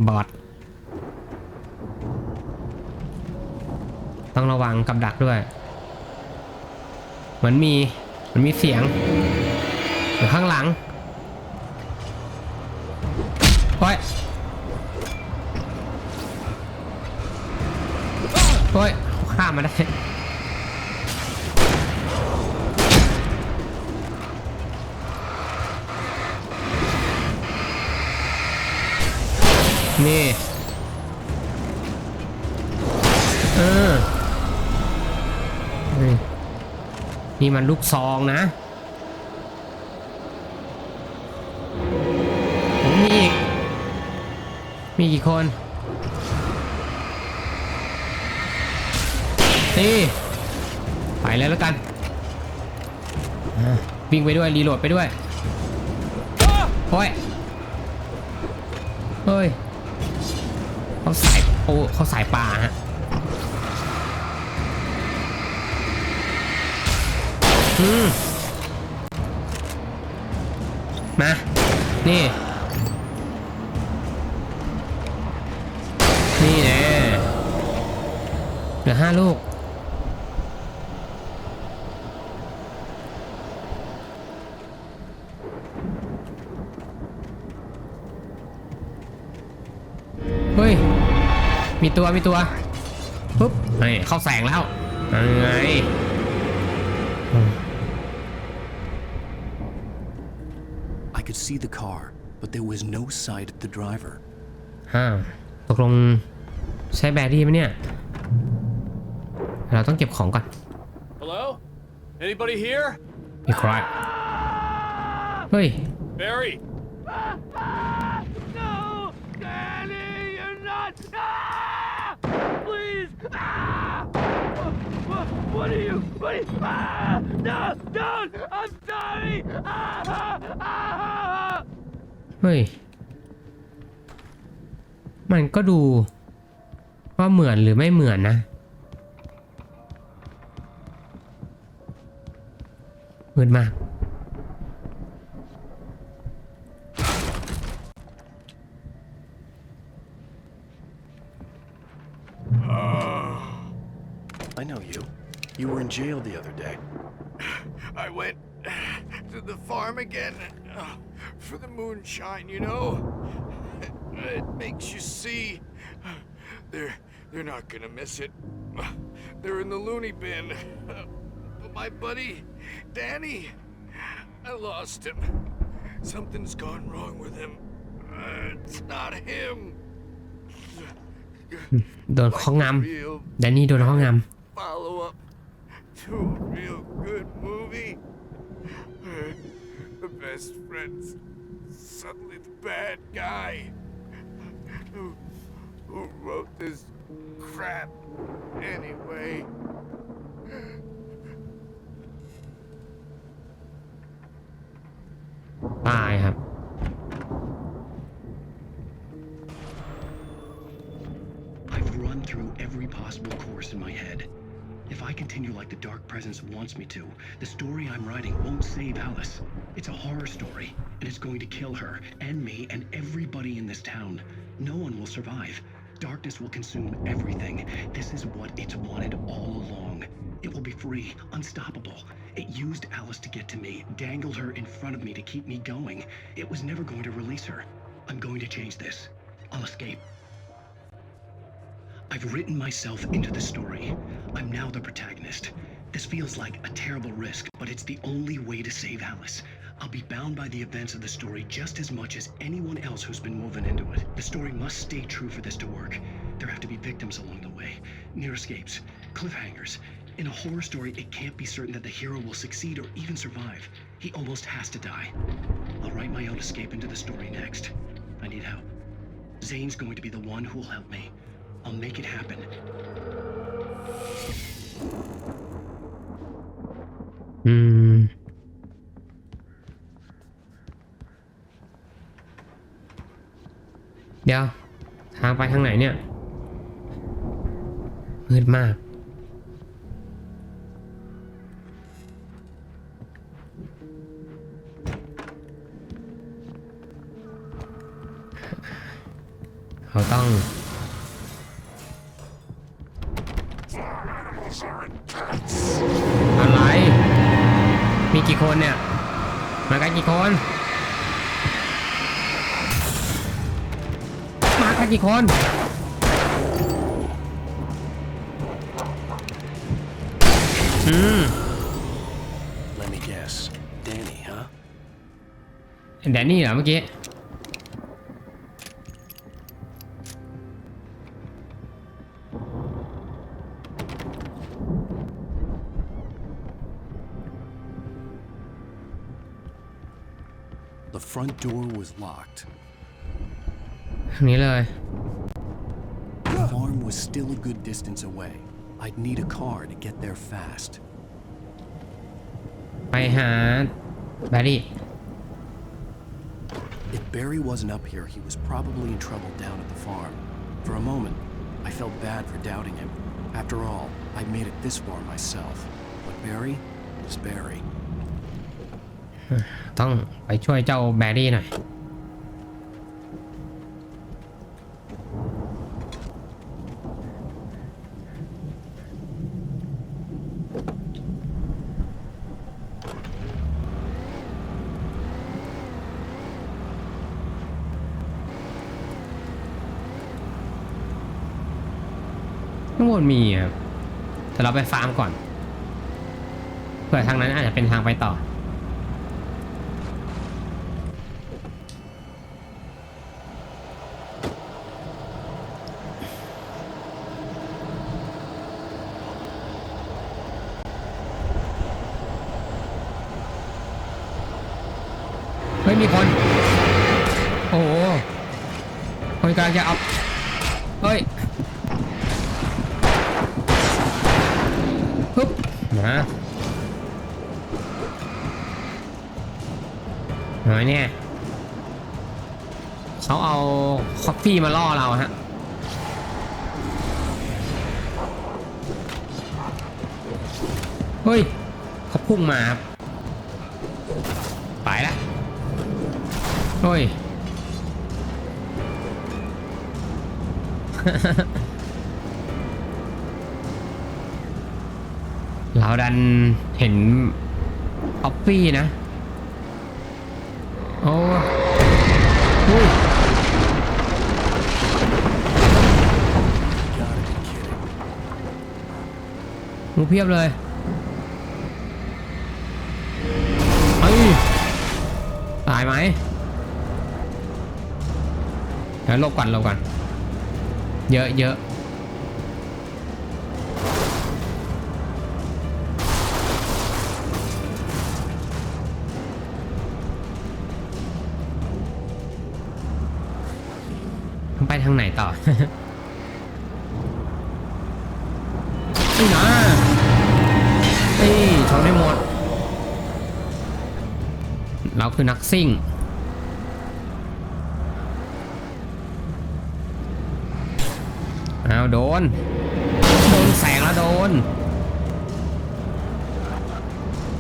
Speaker 6: บอทต้องระวังกับดักด้วยมันมีเสียงอยู่ข้างหลังโอ้ยข้ามมาได้นี่นี่มันลูกซองนะมีกี่คนนี่ไปแล้วกันวิ่งไปด้วยรีโหลดไปด้วยโอ้ยเฮ้ยเขาสายป่าฮะมานี่แน่เหลือ5 ลูกเฮ้ยมีตัวปุ๊บเข้าแสงแล้วไง
Speaker 1: I could see the car, but there was no sight of the driver.
Speaker 6: ตกลงใช้แบตดีไหมเนี่ยเราต้องเก็บของก่อน
Speaker 12: Hello? Anybody here?
Speaker 6: มีใครเฮ้ย
Speaker 12: Barry.
Speaker 14: No, Danny, you're not. Please. What are you? No, don't. I'm sorry.
Speaker 6: เฮ้ยมันก็ดูว่าเหมือนหรือไม่เหมือนนะมืดมาก
Speaker 1: I know you. You were in jail the other day.
Speaker 8: I went to the farm again for the moonshine, you know? It makes you see. They're not gonna miss it. They're in the loony bin. But my buddy, Danny, I lost him. Something's gone wrong with him. It's not him.
Speaker 6: โดนข้องงำแดนนี่โดนข้องงำ
Speaker 8: Follow up to a real good movie. The best friend's suddenly the bad guy. Who wrote this crap anyway?
Speaker 6: ตายครับ
Speaker 1: I've run through every possible course in my head. If I continue like the Dark Presence wants me to, the story I'm writing won't save Alice. It's a horror story, and it's going to kill her, and me, and everybody in this town. No one will survive. Darkness will consume everything. This is what it's wanted all along. It will be free, unstoppable. It used Alice to get to me, dangled her in front of me to keep me going. It was never going to release her. I'm going to change this. I'll escape. I've written myself into the story. I'm now the protagonist. This feels like a terrible risk, but it's the only way to save Alice. I'll be bound by the events of the story just as much as anyone else who's been woven into it. The story must stay true for this to work. There have to be victims along the way, near escapes, cliffhangers. In a horror story, it can't be certain that the hero will succeed or even survive. He almost has to die. I'll write my own escape into the story next. I need help. Zane's going to be the one who'll help me. I'll make it happen.
Speaker 6: เดี๋ยวทางไปทางไหนเนี่ยมืดมากเขาต้องอะไรมีกี่คนเนี่ยมากันกี่คนมากันกี่คน
Speaker 1: Let me guess. Danny, huh?
Speaker 6: แดนนี่เหรอเมื่อกี้
Speaker 1: The front door was locked.
Speaker 6: ทางนี้เลย
Speaker 1: The farm was still a good distance away. I'd need a car to get there fast.
Speaker 6: ไปหาแบร์รี่
Speaker 1: If Barry wasn't up here, he was probably in trouble down at the farm. For a moment, I felt bad for doubting him. After all, I made it this far myself. But Barry was Barry.
Speaker 6: ต้องไปช่วยเจ้าแบร์รี่หน่อยข้างบนมีครับแต่เราไปฟาร์มก่อนเผื่อทางนั้นอาจจะเป็นทางไปต่อเฮ้ยมีคนโอ้โหคนกำลังจะเอาเฮ้ยปึ๊บมาหน่อยเนี่ยเขาเอาคอฟฟี่มาล่อเราฮะเฮ้ยเขาพุ่งมาครับไปแล้วโอ้ย เราดันเห็นออฟฟี่นะโอ้ยงูเพียบเลยเฮ้ยตายไหมเดี๋ยวหลบก่อนเยอะไปทางไหนต่อ นี่นะชนได้หมดเราคือนักซิ่งอ้าวโดนแสงแล้วโดน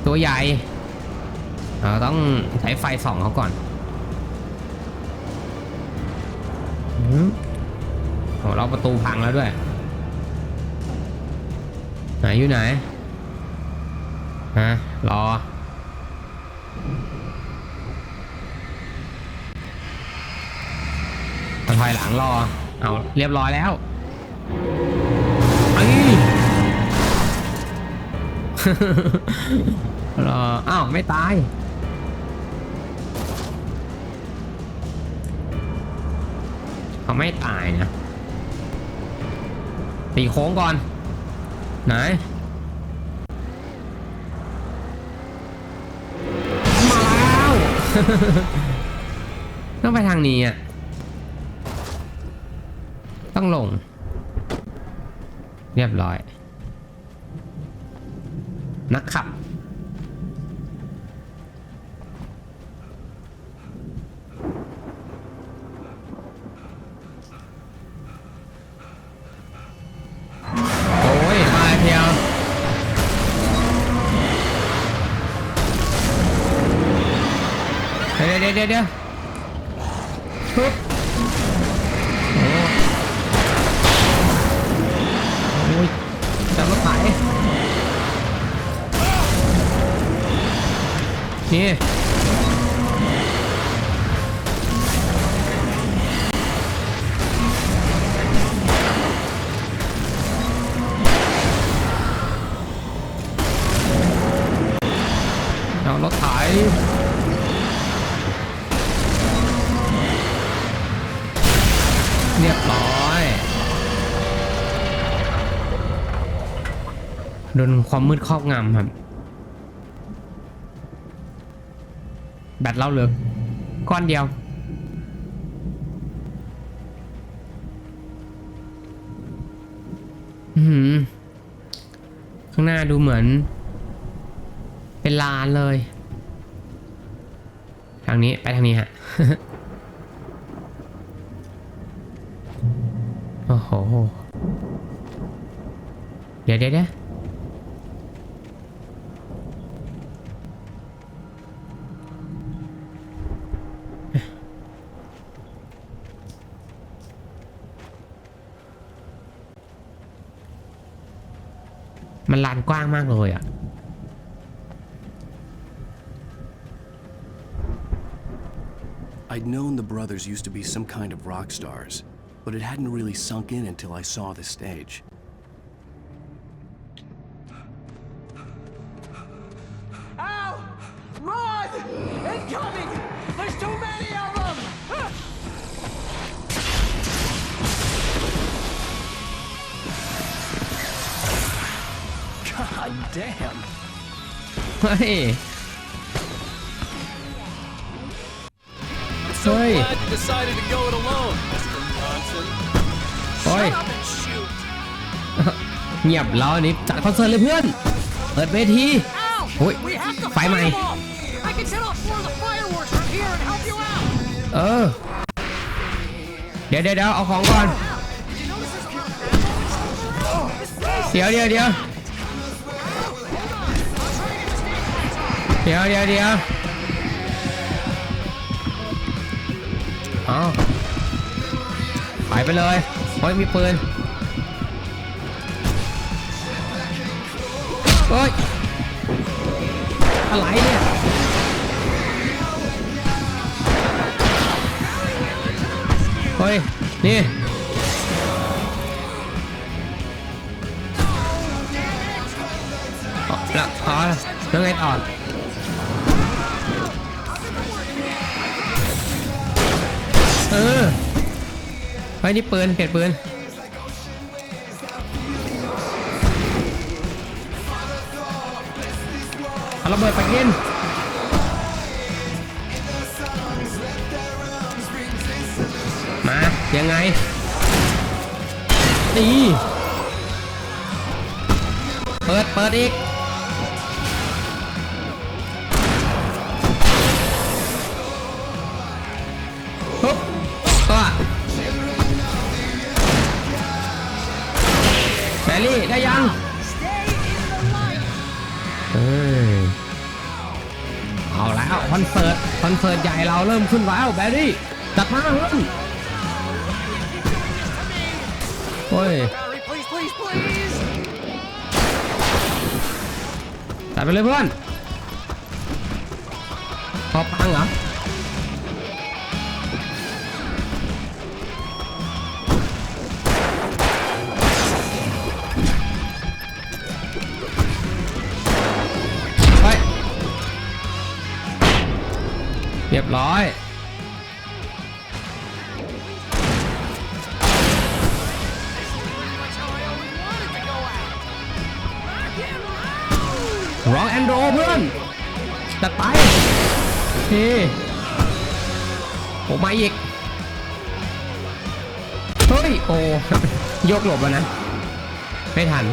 Speaker 6: ตัวใหญ่เราต้องใช้ไฟส่องเขาก่อนโอ้เราประตูพังแล้วด้วยไหนอยู่ไหนฮะรอ อยหลังรอเอาเรียบร้อยแล้วรออ้าวไม่ตายเขาไม่ตายนะตีโค้งก่อนไหนมาแล้วต้องไปทางนี้อ่ะต้องลงเรียบร้อยนักขับโอ้ยมาเที่ยวเดี๋ยวชุบโอ้ยจับรถไถนี่เอารถไถเรียบร้อยโดนความมืดครอบงำครับแบตเราเหลือก้อนเดียวข้างหน้าดูเหมือนเป็นลานเลยทางนี้ไปทางนี้ฮะ โอ้โหเดี๋ยวมันลานกว้างมากเลยอ่ะ
Speaker 1: I'd known the brothers used to be some kind of rock stars, but it hadn't really sunk in until I saw the stage.
Speaker 14: Ow! Run! Incoming! There's too many of them!
Speaker 1: God damn!
Speaker 6: เฮ้ย
Speaker 12: I'm so glad you decided to go it alone, Mr. Johnson.
Speaker 6: โอ้ย
Speaker 12: Shut up and shoot.
Speaker 6: เงียบแล้วอันนี้จัดคอนเสิร์ตเลยเพื่อนเปิดเวทีโอ้ยไฟใหม่เดี๋ยวเอาของก่อนเดี๋ยวอ๋อไปเลยโอ้ยมีปืนเฮ้ยอะไรเนี่ยเฮ้ยนี่แล้วไงต่อเฮ้ยนี่ปืนเปลี่ยนปืนเอาระเบิดไปกินมายังไงตีเปิดอีกปุ๊บก็แบลลี่ได้ยังเอาแล้วคอนเสิร์ตใหญ่เราเริ่มขึ้นแล้วแบลลี่จัดมาเพื่อนโอ้ยจัดไปเลยเพื่อนพอพังเหรอ ร้อยร็อกแอนด์โรเพื่อนตัดไปนี่โอ้มาอีกเฮ้ยโอ้ยกหลบแล้วนะไม่ทัน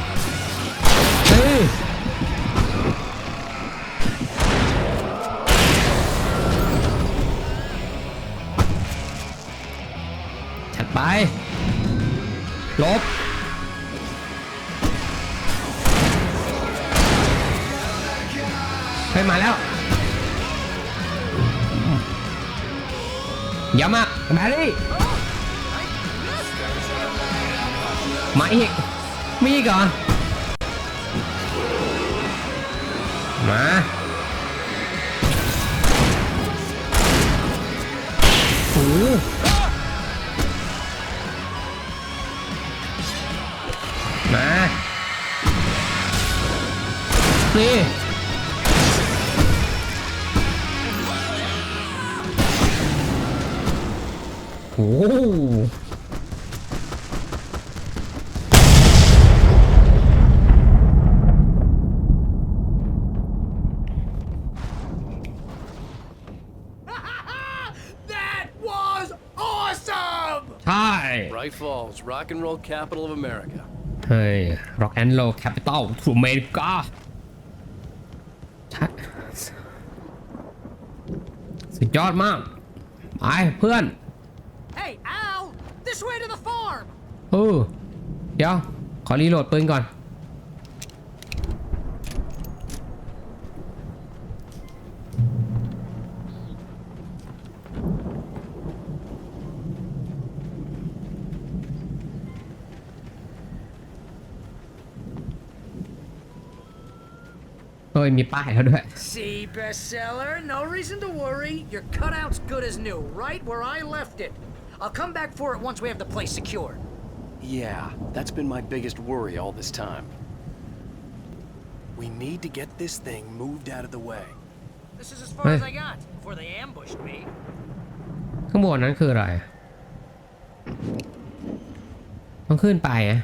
Speaker 6: ถัดไปหลบเฮ้ยมาแล้วอย่ามาแบรี่มาอีกมีอีกเหรอมาโอ้มานี่โอ้
Speaker 12: That was awesome!
Speaker 6: ใช่
Speaker 1: Bright Falls, rock and roll capital of America.
Speaker 6: เฮ้ย Rock and Roll Capital of America สุดยอดมากไปเพื่อน
Speaker 2: Hey, Al! This way to the farm!
Speaker 6: เดี๋ยวขอรีโหลดปืนก่อนมีป้ายแล้วด้วย
Speaker 2: See, bestseller, no reason to worry. Your cutout's good as new, right where I left it. I'll come back for it once we have the place secured.
Speaker 1: Yeah, that's been my biggest worry all this time. We need to get this thing moved out of the way.
Speaker 2: This is as far as I got before they ambushed me.
Speaker 6: ข้างบนนั้นคืออะไรต้องขึ้นไปอะ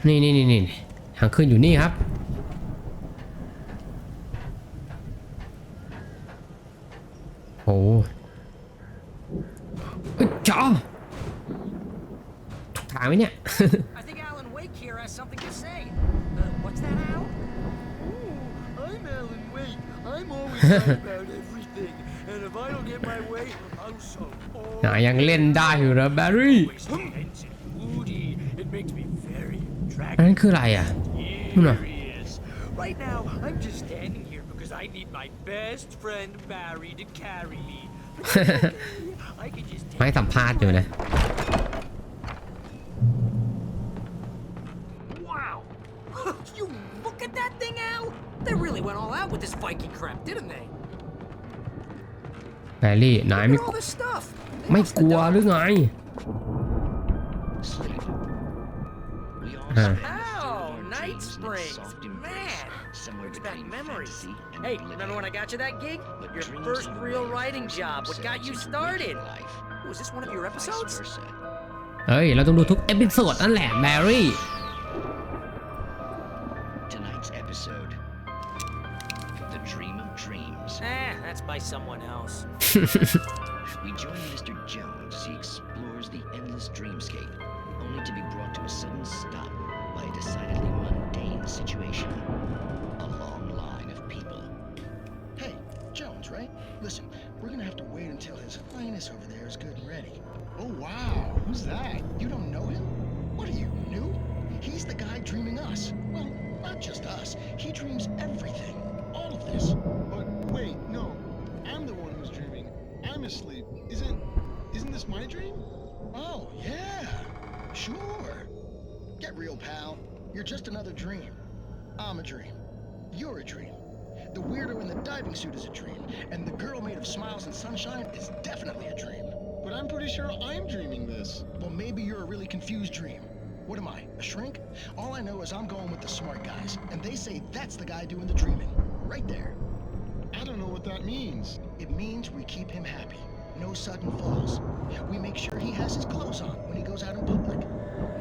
Speaker 6: นี่ทางขึ้นอยู่นี่ครับโอ้จ๋อถูกทางไหมเนี่ย
Speaker 2: I think Alan Wake here has something to say. What's that, Al?
Speaker 14: I'm Alan Wake. I'm always right about everything. And if I don't get my way, I'll show all.
Speaker 6: ยังเล่นได้อยู่นะแบร์รี่
Speaker 14: It makes me very attractive.
Speaker 6: นั่นคืออะไรอ่ะนู่นน่ะ
Speaker 14: Right now, I'm just standing here because I need my best friend Barry to carry me. I can just
Speaker 6: ไม่สัมภาษณ์อยู่นะ
Speaker 2: Wow! You look at that thing, Al! They really went all out with this Viking crap, didn't they?
Speaker 6: แบร์รี่นาย
Speaker 2: Look at all this stuff.
Speaker 6: ไม่กลัวหรือไง
Speaker 2: Oh, Night Springs. Man, brings back memories. Hey, remember when I got you that gig? Your first real writing job. What got you started? Was this one of your episodes?
Speaker 6: เฮ้ยเราต้องดูทุกเอพิโซดนั่นแหละแบร์รี่
Speaker 15: Tonight's episode, The Dream of Dreams.
Speaker 2: That's by someone else.
Speaker 15: We join Mr. Jones as he explores the endless dreamscape, only to be brought to a sudden stop by a decidedly mundane situation. A long line of people.
Speaker 11: Hey, Jones, right? Listen, we're gonna have to wait until His Highness over there is good and ready. Oh, wow. Who's that? You don't know him? What are you, new? He's the guy dreaming us. Well, not just us. He dreams everything. All of this.
Speaker 16: But wait, no. I'm the one who's dreaming. I'm asleep. Isn't this my dream?
Speaker 11: Oh, yeah. Sure. Get real, pal. You're just another dream. I'm a dream. You're a dream. The weirdo in the diving suit is a dream, and the girl made of smiles and sunshine is definitely a dream.
Speaker 16: But I'm pretty sure I'm dreaming this.
Speaker 11: Well, maybe you're a really confused dream. What am I, a shrink? All I know is I'm going with the smart guys, and they say that's the guy doing the dreaming. Right there.
Speaker 16: I don't know what that means.
Speaker 11: It means we keep him happy. No sudden falls. We make sure he has his clothes on when he goes out in public.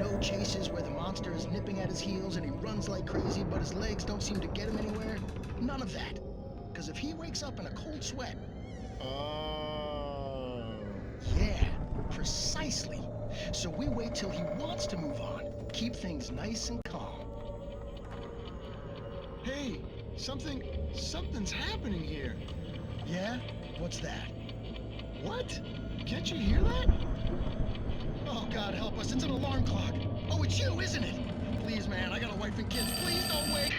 Speaker 11: No chases where the monster is nipping at his heels and he runs like crazy, but his legs don't seem to get him anywhere. None of that. Because if he wakes up in a cold sweat... Yeah, precisely. So we wait till he wants to move on. Keep things nice and calm.
Speaker 16: Hey, something's happening here.
Speaker 11: Yeah? What's that?
Speaker 16: What? Can't you hear that?
Speaker 11: Oh, God help us, it's an alarm clock. Oh, it's you, isn't it? Please, man, I got a wife and kids. Please don't wait.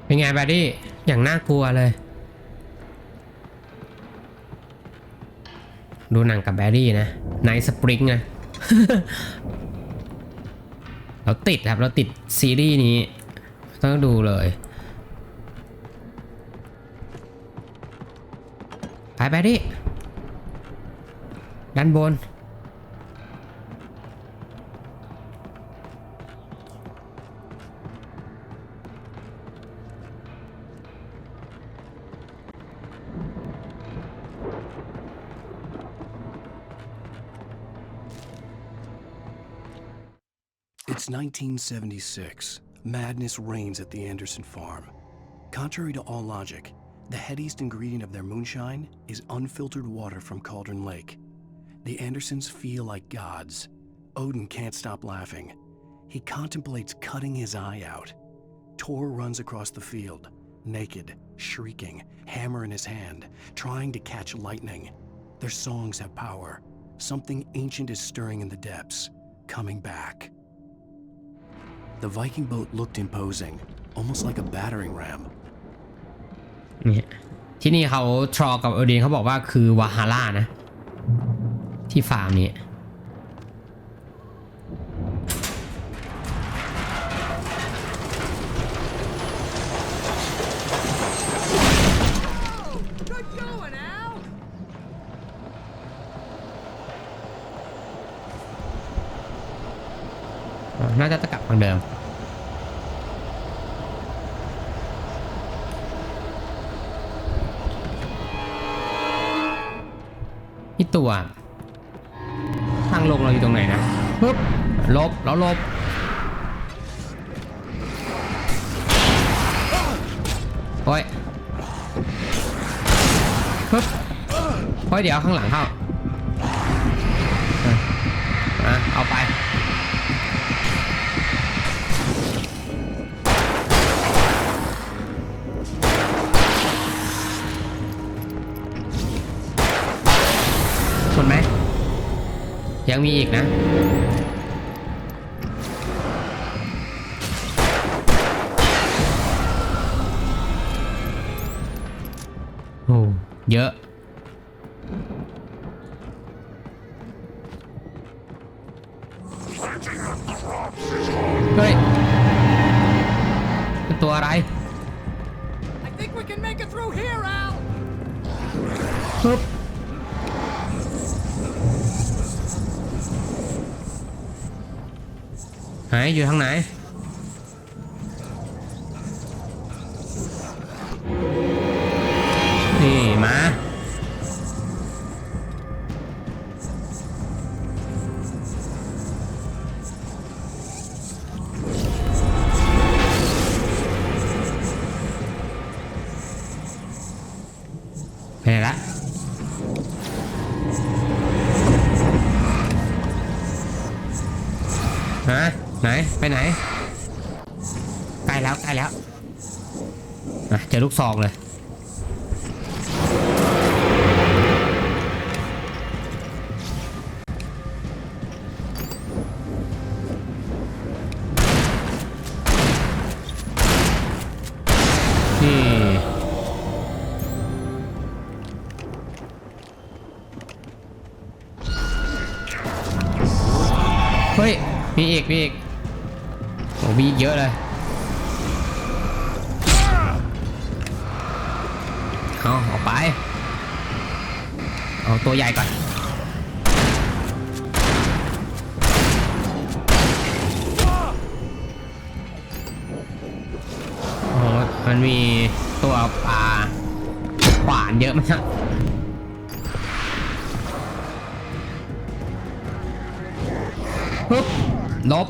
Speaker 6: เป็นไงแบดดี้อย่างน่ากลัวเลยดูหนังกับแบดดี้นะไนท์สปริงนะ เราติดครับเราติดซีรีส์นี้ต้องดูเลยไปแบดดี้ด้านบน
Speaker 1: It's 1976. Madness reigns at the Anderson farm. Contrary to all logic, the headiest ingredient of their moonshine is unfiltered water from Cauldron Lake. The Andersons feel like gods. Odin can't stop laughing. He contemplates cutting his eye out. Tor runs across the field, naked, shrieking, hammer in his hand, trying to catch lightning. Their songs have power. Something ancient is stirring in the depths, coming back. The Viking boat looked imposing, almost like a battering ram.
Speaker 6: นี่ที่นี่เขาทรอกับโอดินเขาบอกว่าคือวาฮาร่านะที่ฟาร์มนี้น่าจะกลับทางเดิมนี่ตัวทางลงเราอยู่ตรงไหนนะปึ๊บลบแล้วลบโอ้ยปึ๊บโอ้ยเดี๋ยวข้างหลังเข้าเอาไปไหมยังมีอีกนะโอ้เยอะเฮ้ยเป็นตัวอะไรปึ๊บไหนอยู่ทางไหนนี่มาไปไหนละฮะไหนไปไหนใกล้แล้วเจอลูกซองเลยนี่เฮ้ยมีอีกโอ้มีเยอะเลยเอาไปเอาตัวใหญ่ก่อน มันมีตัวปลาขวานเยอะมากปึ๊บลบ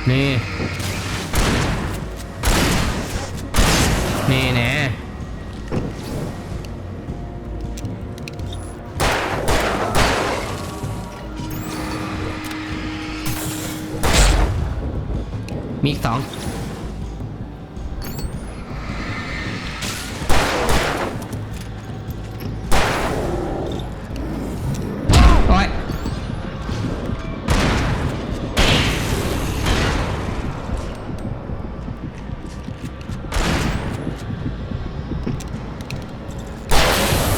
Speaker 6: นี่แน่มีอีก2โอ้ย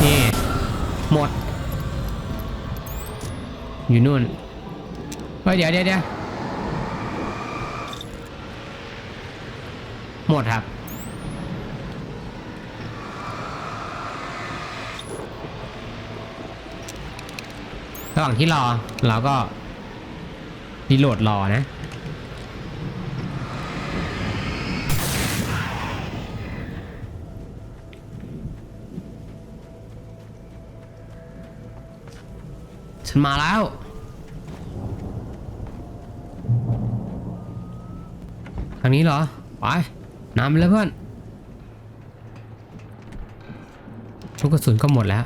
Speaker 6: นี่หมดอยู่นู่นเฮ้ยเดี๋ยวหมดครับระหว่างที่รอเราก็รีโหลดรอนะฉันมาแล้วทางนี้เหรอไปนำเลยเพื่อนลูกกระสุนก็หมดแล้ว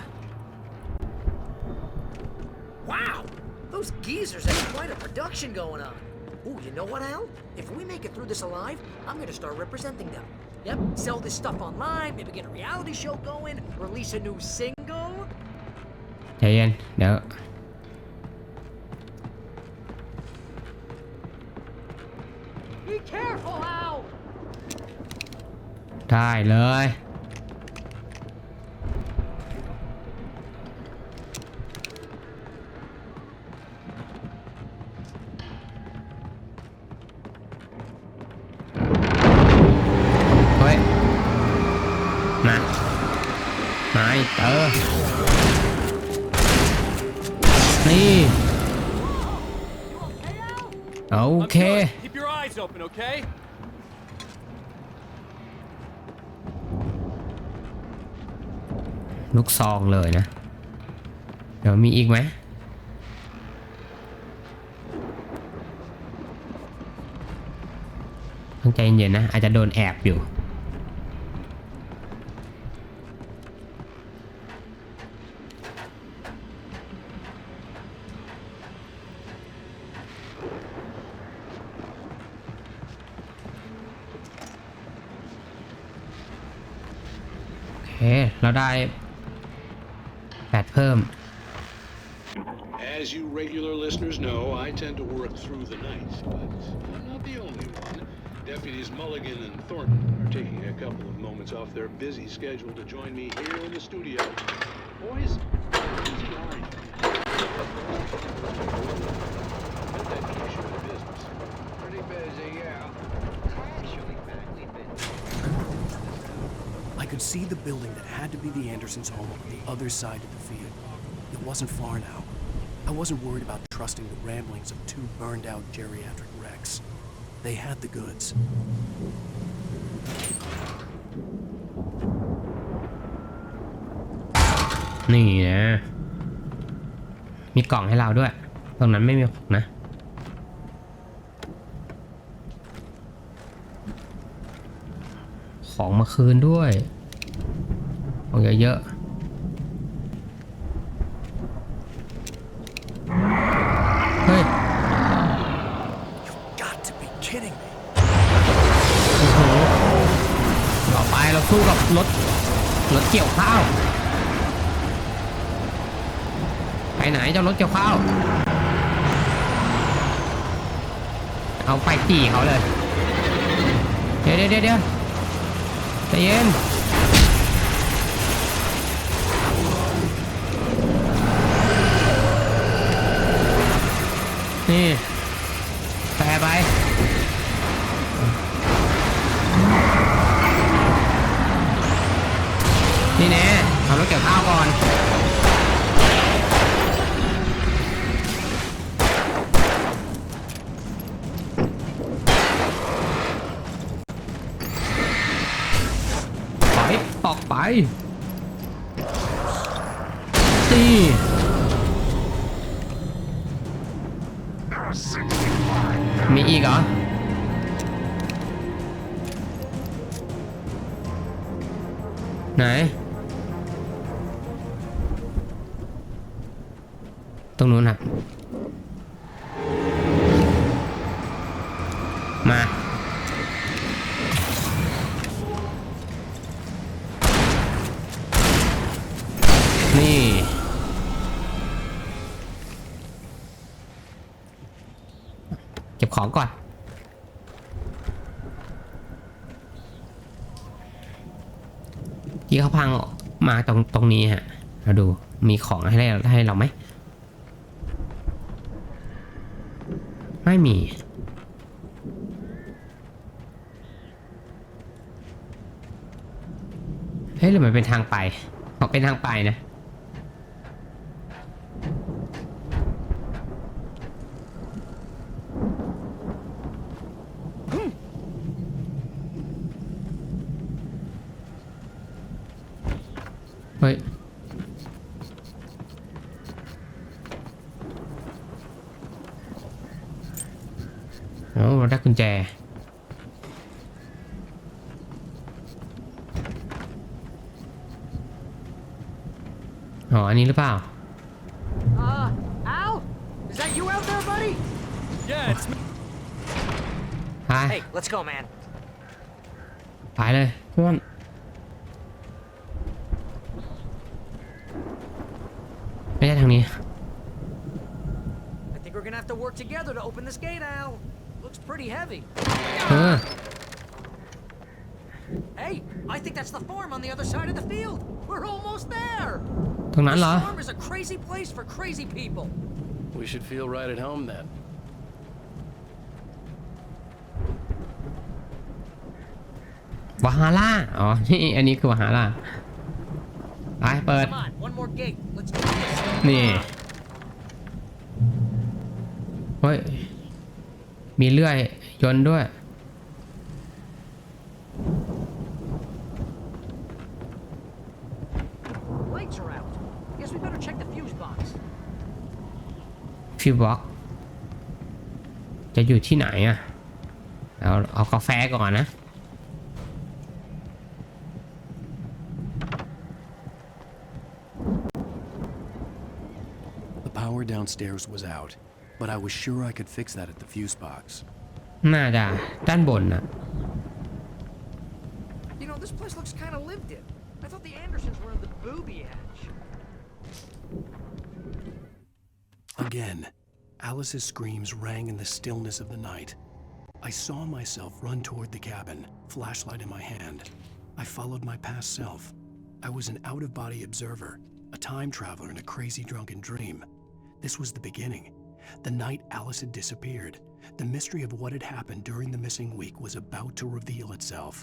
Speaker 14: Wow, those geezers have quite a production going on. Ooh, you know what, Al? If we make it through this alive, I'm gonna start representing them. Yep, sell this stuff online, maybe get a reality show going, release a new single.
Speaker 6: ใจเย็นเดี๋ยว
Speaker 14: Be careful, Al.
Speaker 6: ได้เลยเฮ้ยมานี่โอเค
Speaker 12: Keep your eyes open, okay?
Speaker 6: ลูกซองเลยนะเดี๋ยวมีอีกไหมต้องใจเย็นๆนะอาจจะโดนแอบอยู่โอเคเราได้8เพิ่ม
Speaker 17: As you regular listeners know, I tend to work through the night, but I'm not the only one. Deputies Mulligan and Thornton are taking a couple of moments off their busy schedule to join me here in the studio. Boys, easy on you. Dedication to business. Pretty busy, yeah. Actually, we've been...
Speaker 1: I could see the building that had to be the Andersons' home on the other side of the field. It wasn't far now. I wasn't worried about trusting the ramblings of 2 burned-out geriatric wrecks. They had the goods.
Speaker 6: นี่นะมีกล่องให้เราด้วยตรงนั้นไม่มีของนะของมาคืนด้วยของเยอะๆเฮ้ย
Speaker 1: You've got to be kidding me.
Speaker 6: โอ้โหต่อไปเราสู้กับรถเกี่ยวข้าวไปไหนเจ้ารถเกี่ยวข้าวเอาไปตีเขาเลยเดี๋ยวใจเย็นนี่แปรไปนี่แน่เอารถเกี่ยวข้าวก่อน ตีมีอีกเหรอไหนตรงนู้นครับมานี่เก็บของก่อนที่เขาพังมาตรงนี้ฮะเราดูมีของให้เราไหมไม่มีเฮ้ยหรือมันเป็นทางไปเป็นทางไปนะเฮ้ยเราได้กุญแจอ๋ออันนี้หรือเปล่า
Speaker 14: Al? Is that you out there, buddy?
Speaker 12: Yeah, it's me.
Speaker 14: Hey, let's go, man.
Speaker 6: ไปเลยเพื่อนไม่ใช่ทางนี้
Speaker 14: I think we're gonna have to work together to open this gate, Al. Looks pretty heavy. Hey, I think that's the farm on the other side of the field. We're almost there.
Speaker 6: ตรงนั้นเหรอ
Speaker 14: This farm is a crazy place for crazy people.
Speaker 1: We should feel right at home then.
Speaker 6: วาฮาร่าอ๋อนี่อันนี้คือวาฮาร่าไปเปิด
Speaker 14: Come on, one more gate. Let's do this.
Speaker 6: นี่เฮ้ยมีเลื่อยยนต์ด้วย
Speaker 14: Lights are out. Guess we better check the fuse box.
Speaker 6: ฟิวบ็อกจะอยู่ที่ไหนอ่ะเอากาแฟก่อนนะ
Speaker 1: The power downstairs was out, but I was sure I could fix that at the fuse box.
Speaker 6: น่าจะด้านบนนะ
Speaker 14: You know, this place looks kind of lived in. I thought the Andersons were in the booby hatch.
Speaker 1: Again, Alice's screams rang in the stillness of the night. I saw myself run toward the cabin, flashlight in my hand. I followed my past self. I was an out-of-body observer, a time traveler in a crazy drunken dream. This was the beginning. The night Alice had disappeared. The mystery of what had happened during the missing week was about to reveal itself.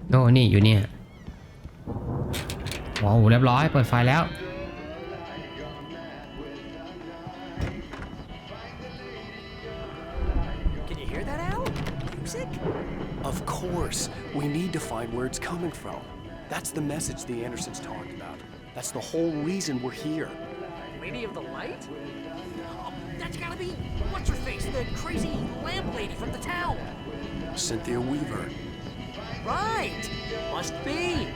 Speaker 6: โอ้นี่อยู่เนี่ยว้าวเรียบร้อยเปิดไฟแล้ว
Speaker 14: Can you hear that, Al? Music?
Speaker 1: Of course. We need to find where it's coming from. That's the message the Andersons talked about. That's the whole reason we're here.
Speaker 14: Lady of the Light? Oh, that's gotta be what's her face, the crazy lamp lady from the town.
Speaker 1: Cynthia Weaver.
Speaker 14: Right. Must be.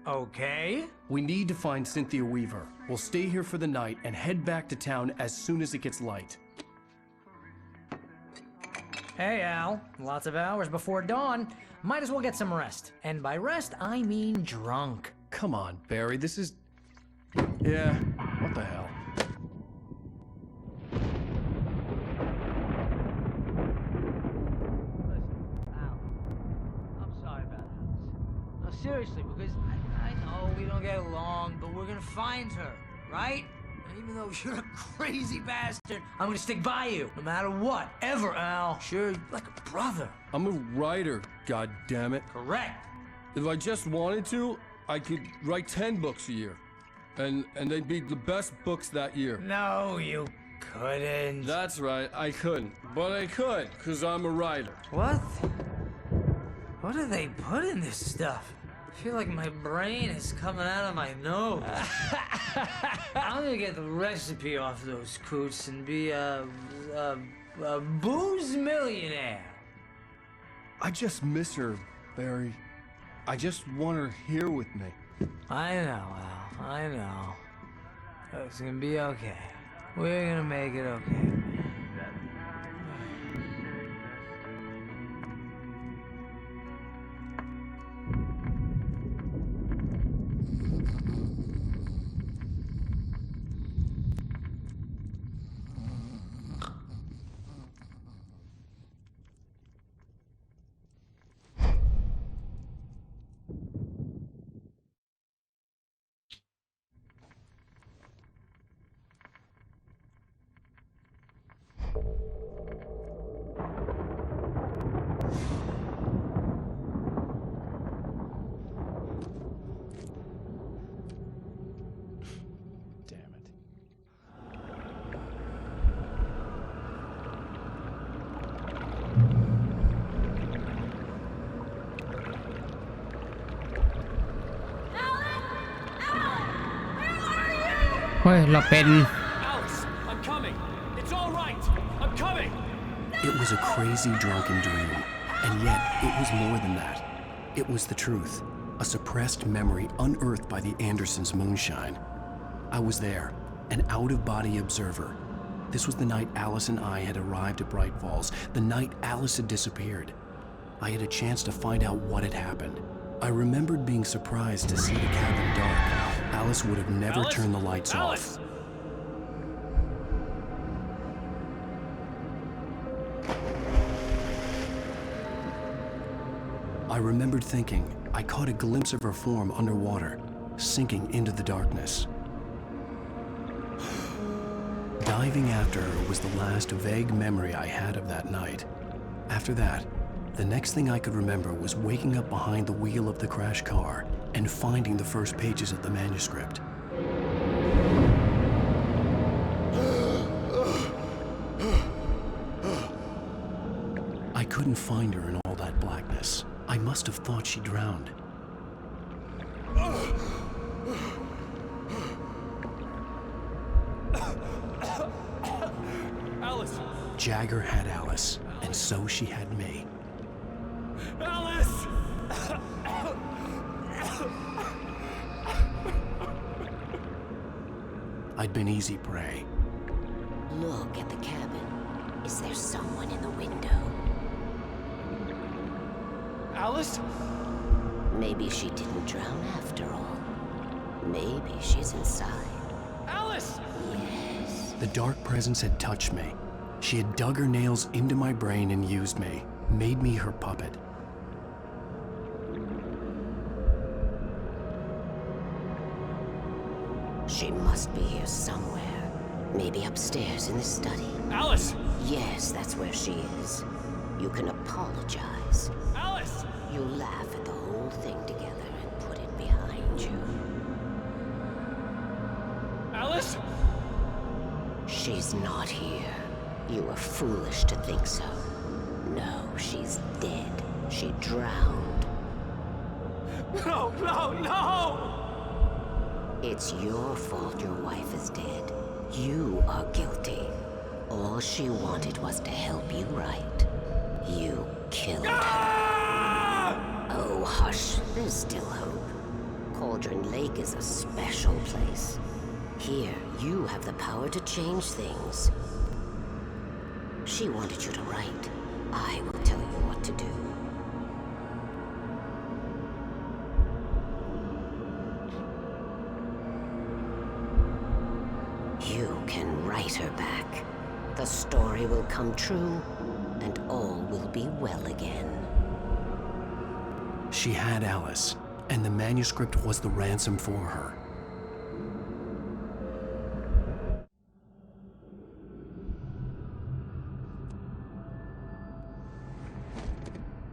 Speaker 14: Okay.
Speaker 1: We need to find Cynthia Weaver. We'll stay here for the night and head back to town as soon as it gets light.
Speaker 2: Hey, Al. Lots of hours before dawn. Might as well get some rest. And by rest, I mean drunk.
Speaker 1: Come on, Barry, this is... Yeah, what the hell?
Speaker 14: Listen, Al, I'm sorry about this. seriously, because I know we don't get along, but we're gonna find her, right? And even though you're a crazy bastard, I'm gonna stick by you, no matter what, ever, Al. Sure, you're like a brother.
Speaker 12: I'm a writer, goddammit.
Speaker 14: Correct.
Speaker 12: If I just wanted to, I could write 10 books a year. And they'd be the best books that year.
Speaker 14: No, you couldn't.
Speaker 12: That's right, I couldn't. But I could, because I'm a writer.
Speaker 14: What? What do they put in this stuff? I feel like my brain is coming out of my nose. I'm gonna get the recipe off those coots and be a booze millionaire.
Speaker 12: I just miss her, Barry. I just want her here with me.
Speaker 14: I know, Al. I know. It's gonna be okay. We're gonna make it okay.
Speaker 6: เฮ้ยเราเป็น
Speaker 12: Alice, I'm coming. It's all right. I'm coming.
Speaker 1: It was a crazy drunken dream, and yet it was more than that. It was the truth, a suppressed memory unearthed by the Andersons' moonshine. I was there, an out-of-body observer. This was the night Alice and I had arrived at Bright Falls, the night Alice had disappeared. I had a chance to find out what had happened. I remembered being surprised to see the cabin dark. Alice would have never turned the lights off. I remembered thinking I caught a glimpse of her form underwater, sinking into the darkness. Diving after her was the last vague memory I had of that night. After that, the next thing I could remember was waking up behind the wheel of the crashed car and finding the first pages of the manuscript. I couldn't find her in all that blackness. I must have thought she drowned.
Speaker 12: Alice!
Speaker 1: Jagger had Alice, and so she had me.
Speaker 12: Alice!
Speaker 1: I'd been easy prey.
Speaker 5: Look at the cabin. Is there someone in the window?
Speaker 12: Alice?
Speaker 5: Maybe she didn't drown after all. Maybe she's inside.
Speaker 12: Alice!
Speaker 5: Yes.
Speaker 1: The dark presence had touched me. She had dug her nails into my brain and used me, made me her puppet.
Speaker 5: She must be here somewhere. Maybe upstairs in the study.
Speaker 12: Alice!
Speaker 5: Yes, that's where she is. You can apologize.
Speaker 12: Alice!
Speaker 5: You laugh at the whole thing together and put it behind you.
Speaker 12: Alice?
Speaker 5: She's not here. You were foolish to think so. No, she's dead. She drowned.
Speaker 12: No, no, no!
Speaker 5: It's your fault your wife is dead. You are guilty. All she wanted was to help you right. You killed her. Oh, hush. There's still hope. Cauldron Lake is a special place. Here, you have the power to change things. She wanted you to write. I will tell you what to do. You can write her back. The story will come true, and all will be well again.
Speaker 1: She had Alice. and the manuscript was the ransom for her.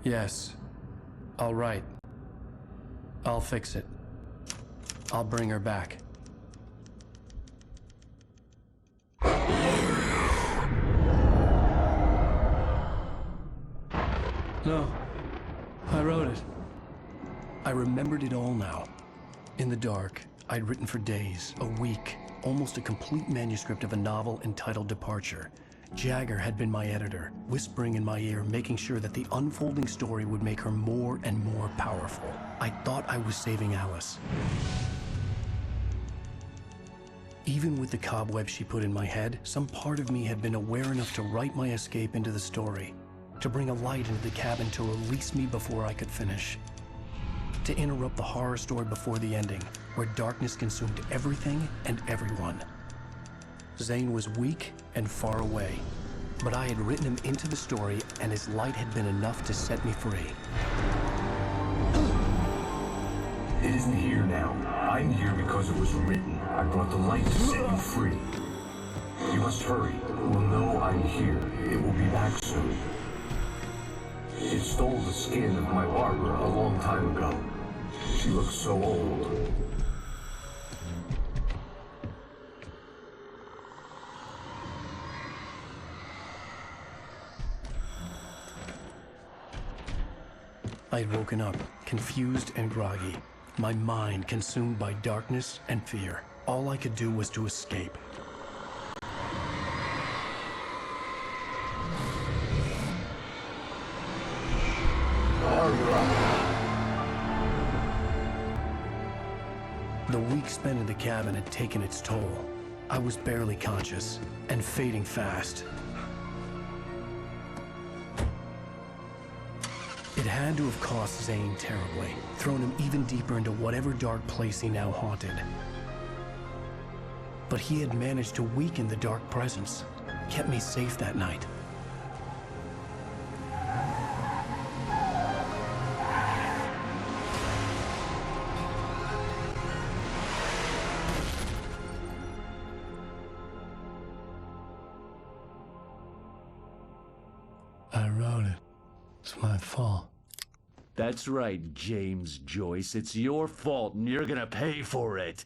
Speaker 1: Yes. All right. I'll fix it. I'll bring her back. No. I wrote it. I remembered it all now. In the dark, I'd written for days, a week, almost a complete manuscript of a novel entitled Departure. Jagger had been my editor, whispering in my ear, making sure that the unfolding story would make her more and more powerful. I thought I was saving Alice. Even with the cobwebs she put in my head, some part of me had been aware enough to write my escape into the story, to bring a light into the cabin to release me before I could finish, to interrupt the horror story before the ending, where darkness consumed everything and everyone. Zane was weak and far away, but I had written him into the story, and his light had been enough to set me free.
Speaker 13: It isn't here now. I'm here because it was written. I brought the light to set you free. You must hurry. We'll know I'm here. It will be back soon. It stole the skin of my Barbara a long time ago. She looks so old.
Speaker 1: I had woken up, confused and groggy, my mind consumed by darkness and fear. All I could do was to escape. The week spent in the cabin had taken its toll. I was barely conscious and fading fast. It had to have cost Zane terribly, thrown him even deeper into whatever dark place he now haunted. But he had managed to weaken the dark presence, kept me safe that night. I wrote it. It's my fault.
Speaker 18: That's right, James Joyce. It's your fault, and you're gonna pay for it.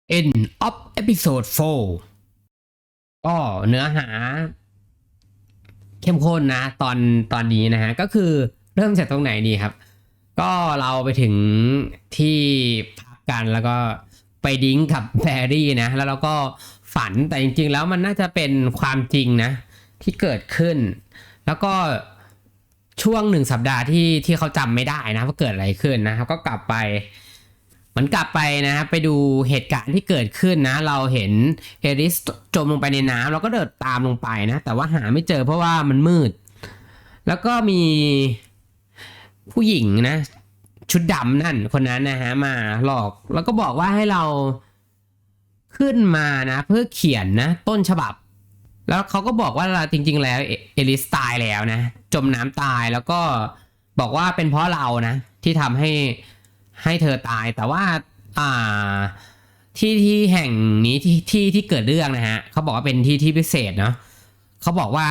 Speaker 6: End of episode 4 ก็เนื้อหาเข้มข้นนะตอนนี้นะฮะก็คือเริ่มจากตรงไหนดีครับก็เราไปถึงที่พักกันแล้วก็ไปดิ้งกับแพรรี่นะแล้วเราก็ฝันแต่จริงๆแล้วมันน่าจะเป็นความจริงนะที่เกิดขึ้นแล้วก็ช่วง1 สัปดาห์ที่เขาจำไม่ได้นะว่าเกิดอะไรขึ้นนะครับก็กลับไปนะไปดูเหตุการณ์ที่เกิดขึ้นนะเราเห็นเอริสจมลงไปในน้ำเราก็เดินตามลงไปนะแต่ว่าหาไม่เจอเพราะว่ามันมืดแล้วก็มีผู้หญิงนะชุดดำนั่นคนนั้นนะฮะมาหลอกแล้วก็บอกว่าให้เราขึ้นมานะเพื่อเขียนนะต้นฉบับแล้วเขาก็บอกว่าจริงๆแล้วเอลิสตายแล้วนะจมน้ำตายแล้วก็บอกว่าเป็นเพราะเรานะที่ทำให้เธอตายแต่ว่าที่แห่งนี้ที่เกิดเรื่องนะฮะเขาบอกว่าเป็นที่พิเศษเนาะเขาบอกว่า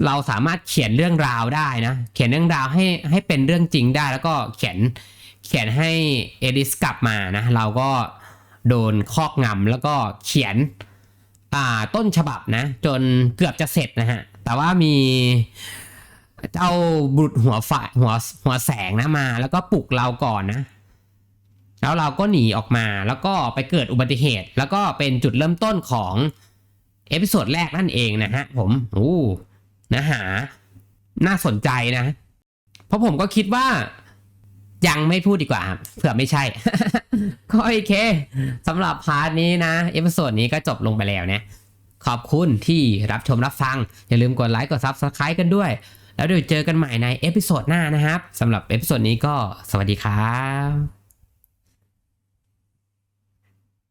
Speaker 6: เราสามารถเขียนเรื่องราวได้นะเขียนเรื่องราวให้เป็นเรื่องจริงได้แล้วก็เขียนให้เอลิสกลับมานะเราก็โดนครอบงำแล้วก็เขียนต้นฉบับนะจนเกือบจะเสร็จนะฮะแต่ว่ามีเจ้าบุรุษหัวแสงนะมาแล้วก็ปลุกเราก่อนนะแล้วเราก็หนีออกมาแล้วก็ไปเกิดอุบัติเหตุแล้วก็เป็นจุดเริ่มต้นของเอพิโซดแรกนั่นเองนะฮะผมนะหาน่าสนใจนะเพราะผมก็คิดว่ายังไม่พูดดีกว่าเผื่อไม่ใช่ ก็โอเคสำหรับพาร์ทนี้นะเอพิโซดนี้ก็จบลงไปแล้วนะขอบคุณที่รับชมรับฟังอย่าลืมกดไลค์กด Subscribe กันด้วย แล้วเดี๋ยวเจอกันใหม่ในเอพิโซดหน้านะครับสำหรับเอพิโซดนี้ก็สวัสดีครับ